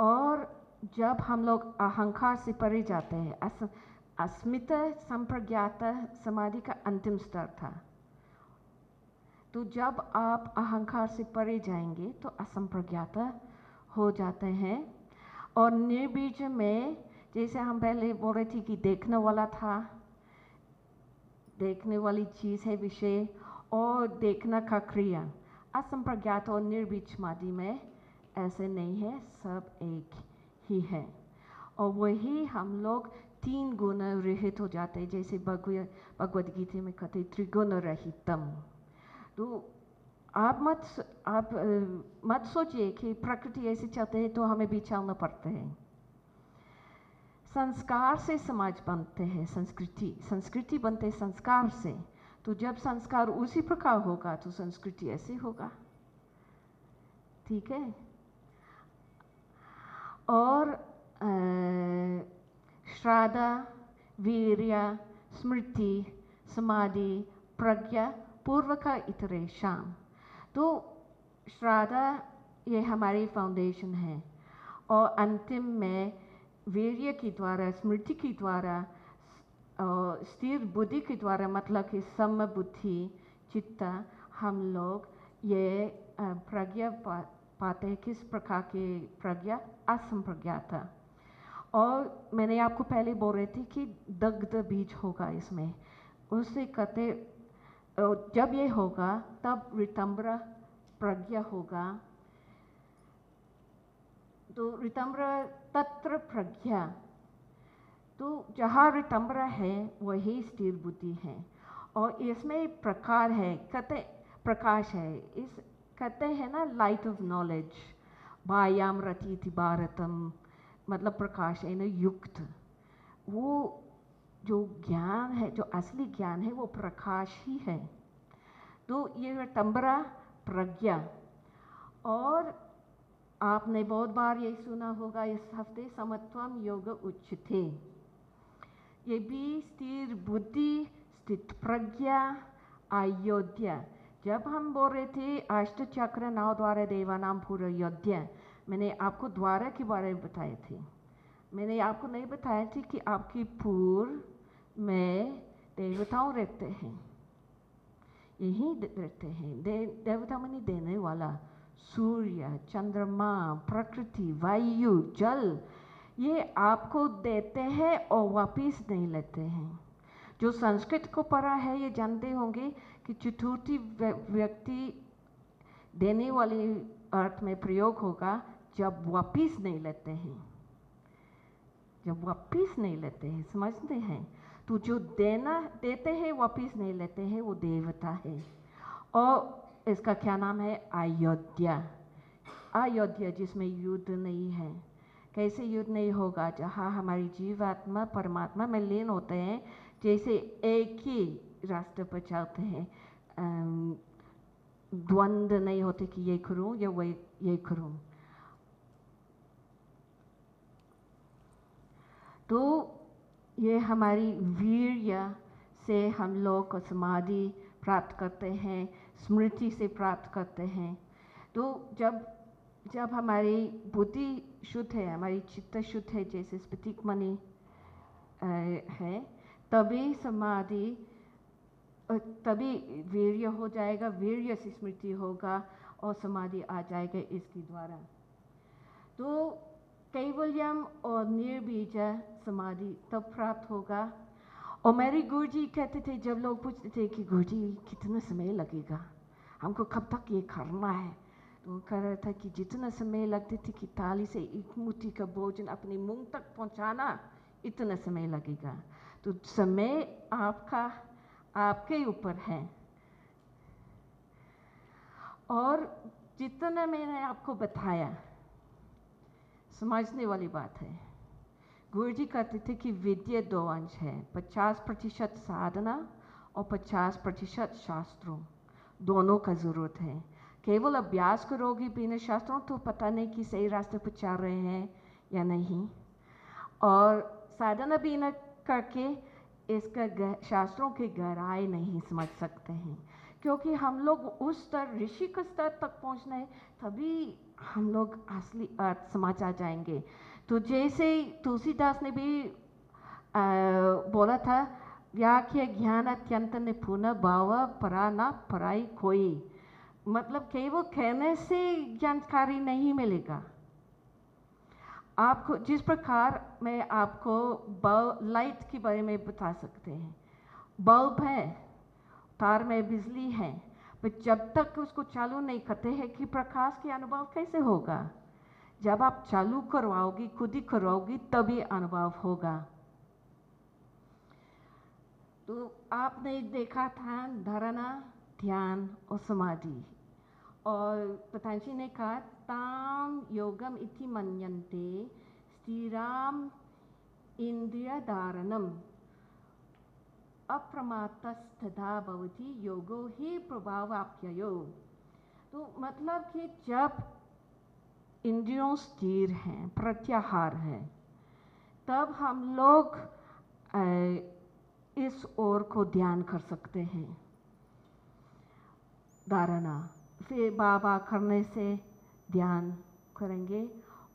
और जब हम लोग अहंकार से परे जाते हैं, अस्मिता संप्रज्ञात समाधि का अंतिम स्तर था। तो जब आप अहंकार से परे जाएंगे तो असंप्रज्ञात हो जाते हैं। और निर्बीज में जैसे हम पहले बोल रहे थे कि देखने वाला था, देखने वाली चीज़ है विषय, और देखना का क्रिया। असंप्रज्ञात और निर्बीज समाधि में ऐसे नहीं है, सब एक ही है। और वही हम लोग 3 गुण रहित हो जाते हैं, जैसे भगवद गीता में कहते त्रिगुण रहितम। तो आप मत सोचिए कि प्रकृति ऐसे चलते हैं तो हमें भी चलना पड़ता है। संस्कार से समाज बनते हैं, संस्कृति बनते हैं संस्कार से। तो जब संस्कार उसी प्रकार होगा तो संस्कृति ऐसे होगा, ठीक है। और श्रद्धा, वीर्य, स्मृति, समाधि, प्रज्ञा, पूर्व का इतरेशम। तो श्रद्धा ये हमारी फाउंडेशन है, और अंतिम में वीर्य के द्वारा, स्मृति के द्वारा, स्थिर बुद्धि के द्वारा, मतलब कि सम बुद्धि चित्त, हम लोग ये प्रज्ञा पाते हैं। किस प्रकार की प्रज्ञा? असंप्रज्ञात। और मैंने आपको पहले बोल रही थी कि दग्ध बीज होगा इसमें, उससे कहते जब ये होगा तब ऋतंब्र प्रज्ञा होगा। तो ऋतंब्र तत्र प्रज्ञा, तो जहाँ ऋतंब्र है वही स्थिर बुद्धि है। और इसमें प्रकार है, कहते प्रकाश है, इस कहते हैं ना लाइट ऑफ नॉलेज, भायाम रतीति भारतम, मतलब प्रकाश है ना, युक्त। वो जो ज्ञान है, जो असली ज्ञान है, वो प्रकाश ही है। तो ये ऋतंब्र प्रज्ञा। और आपने बहुत बार ये सुना होगा इस हफ्ते समत्वम योग उच्यते। ये भी स्थिर बुद्धि, स्थित प्रज्ञा, अयोध्या। जब हम बोल रहे थे अष्ट चक्र नौ द्वारा देवानाम पूरा योध्या, मैंने आपको द्वारा के बारे में बताए थे। मैंने आपको नहीं बताया थी कि आपकी पूर्व में देवताओं रहते हैं, यही रहते हैं। देवता माने देने वाला, सूर्य, चंद्रमा, प्रकृति, वायु, जल, ये आपको देते हैं और वापिस नहीं लेते हैं। जो संस्कृत को पढ़ा है ये जानते होंगे कि चतुर्थी व्यक्ति देने वाले अर्थ में प्रयोग होगा जब वापिस नहीं लेते हैं, जब वापिस नहीं लेते हैं, समझते हैं? तो जो देते हैं वापिस नहीं लेते हैं वो देवता है। और इसका क्या नाम है? अयोध्या। अयोध्या जिसमें युद्ध नहीं है। कैसे युद्ध नहीं होगा? जहाँ हमारी जीवात्मा परमात्मा में लीन होते हैं, जैसे एक ही रास्ते पर चलते हैं, द्वंद्व नहीं होते कि ये करूं या वो ये करूं। तो ये हमारी वीर्य से हम लोग समाधि प्राप्त करते हैं, स्मृति से प्राप्त करते हैं। तो जब हमारी बुद्धि शुद्ध है, हमारी चित्त शुद्ध है, जैसे स्फटिक मणि है, तभी समाधि, तभी वीर्य हो जाएगा, वीर्य से स्मृति होगा और समाधि आ जाएगा इसके द्वारा। तो कैवल्यम और निर्बीज समाधि तब प्राप्त होगा। और मेरे गुरुजी कहते थे, जब लोग पूछते थे कि गुरुजी कितना समय लगेगा, हमको कब तक ये करना है, तो वो कह रहा था कि जितना समय लगते थे कि थाली से एक मुट्ठी का भोजन अपने मुंह तक पहुंचाना, इतना समय लगेगा। तो समय आपके ऊपर है। और जितना मैंने आपको बताया, समझने वाली बात है। गुरुजी कहते थे कि विद्या दो अंश है, 50% साधना और 50% शास्त्रों, दोनों का जरूरत है। केवल अभ्यास करोगे बिना शास्त्रों तो पता नहीं कि सही रास्ते पर चल रहे हैं या नहीं। और साधना भी न करके इसका शास्त्रों की गहराई नहीं समझ सकते हैं, क्योंकि हम लोग उस स्तर, ऋषि के स्तर तक पहुंचना है, तभी हम लोग असली अर्थ समझ आ जाएंगे। तो जैसे तुलसीदास ने भी बोला था, व्याख्या ज्ञान अत्यंत निपुण भाव परा न पराई कोई। मतलब केवल कहने से जानकारी नहीं मिलेगा आपको। जिस प्रकार मैं आपको लाइट के बारे में बता सकते हैं, बल्ब है, तार में बिजली है, पर जब तक उसको चालू नहीं करते हैं कि प्रकाश के अनुभव कैसे होगा? जब आप चालू करवाओगी, खुद ही करवाओगी, तभी अनुभव होगा। तो आपने देखा था धारणा, ध्यान और समाधि। और पतंजलि ने कहा, ताम योगम इति मन्यन्ते स्थिराम इंद्रिय धारणम अप्रमातस्तथा भवति योगो ही प्रभावाप्ययो। तो मतलब कि जब इंद्रियों स्थिर हैं, प्रत्याहार है, तब हम लोग इस ओर को ध्यान कर सकते हैं। धारणा, फिर बाबा करने से ध्यान करेंगे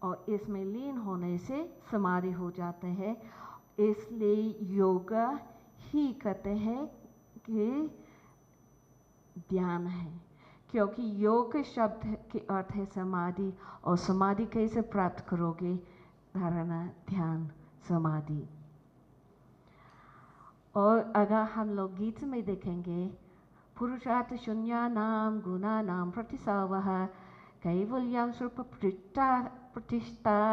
और इसमें लीन होने से समाधि हो जाते हैं। इसलिए योगा ही कहते हैं कि ध्यान है, क्योंकि योग शब्द के अर्थ है समाधि। और समाधि कैसे प्राप्त करोगे? धारणा, ध्यान, समाधि। और अगर हम लोग गीता में देखेंगे, पुरुषार्थ शून्यानां गुणानां प्रतिसवः कैवल्यं स्वरूप प्रतिष्ठा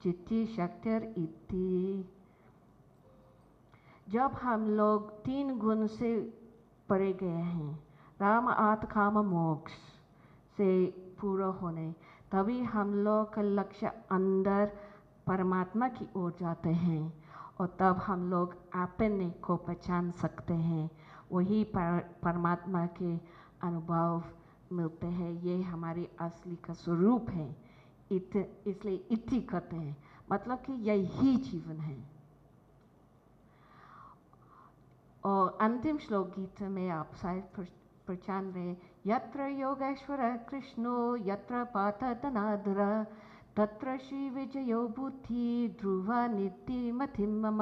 चित्ति शक्तिर इति। जब हम लोग 3 गुण से परे गए हैं, राम आत्म काम मोक्ष से पूरा होने, तभी हम लोग का लक्ष्य अंदर परमात्मा की ओर जाते हैं। और तब हम लोग अपने को पहचान सकते हैं, वही परमात्मा के अनुभव मिलते हैं। ये हमारी असली का स्वरूप है, इसलिए इति कहते हैं, मतलब कि यही जीवन है। और अंतिम श्लोक गीता में आप शायद पहचान रहे, यत्र योगेश्वर कृष्णो यत्र पार्थ धनाधर तत्र श्री विजयो बुद्धि ध्रुवा नीतिमतिं मम।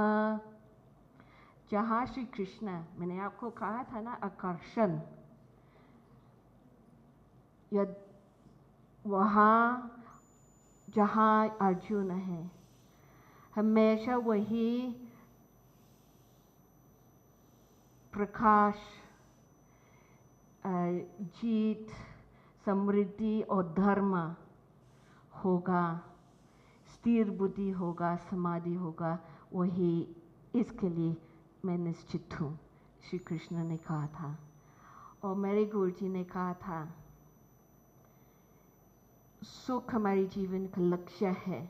जहाँ श्री कृष्ण, मैंने आपको कहा था ना, आकर्षण, वहाँ जहाँ अर्जुन है, हमेशा वही प्रकाश, जीत, समृद्धि और धर्म होगा, स्थिर बुद्धि होगा, समाधि होगा, वही इसके लिए मैं निश्चित हूँ, श्री कृष्ण ने कहा था। और मेरे गुरु जी ने कहा था, सुख हमारे जीवन का लक्ष्य है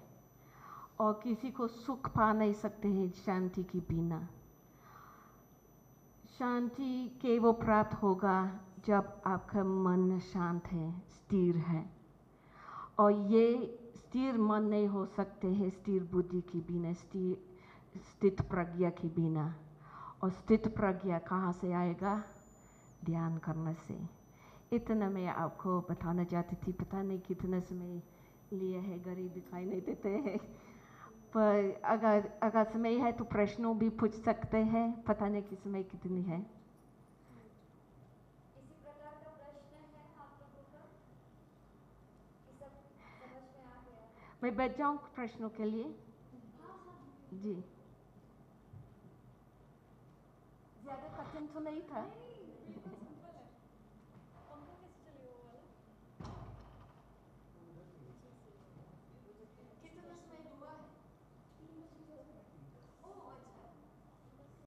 और किसी को सुख पा नहीं सकते हैं शांति के बिना। शांति केवल प्राप्त होगा जब आपका मन शांत है, स्थिर है। और ये स्थिर मन नहीं हो सकते हैं स्थिर बुद्धि के बिना, स्थित प्रज्ञा के बिना। और स्थित प्रज्ञा कहाँ से आएगा? ध्यान करने से। इतना मैं आपको बताना चाहती थी। पता नहीं कितना समय लिया है, घड़ी दिखाई नहीं देते हैं, पर अगर समय है तो प्रश्नों भी पूछ सकते हैं। पता नहीं कि समय कितनी है। इसी प्रकार का प्रश्न है आप लोगों का? ये सब समझ में आ गया? मैं बैठ जाऊँ प्रश्नों के लिए? जी। ज़्यादा कठिन तो नहीं था?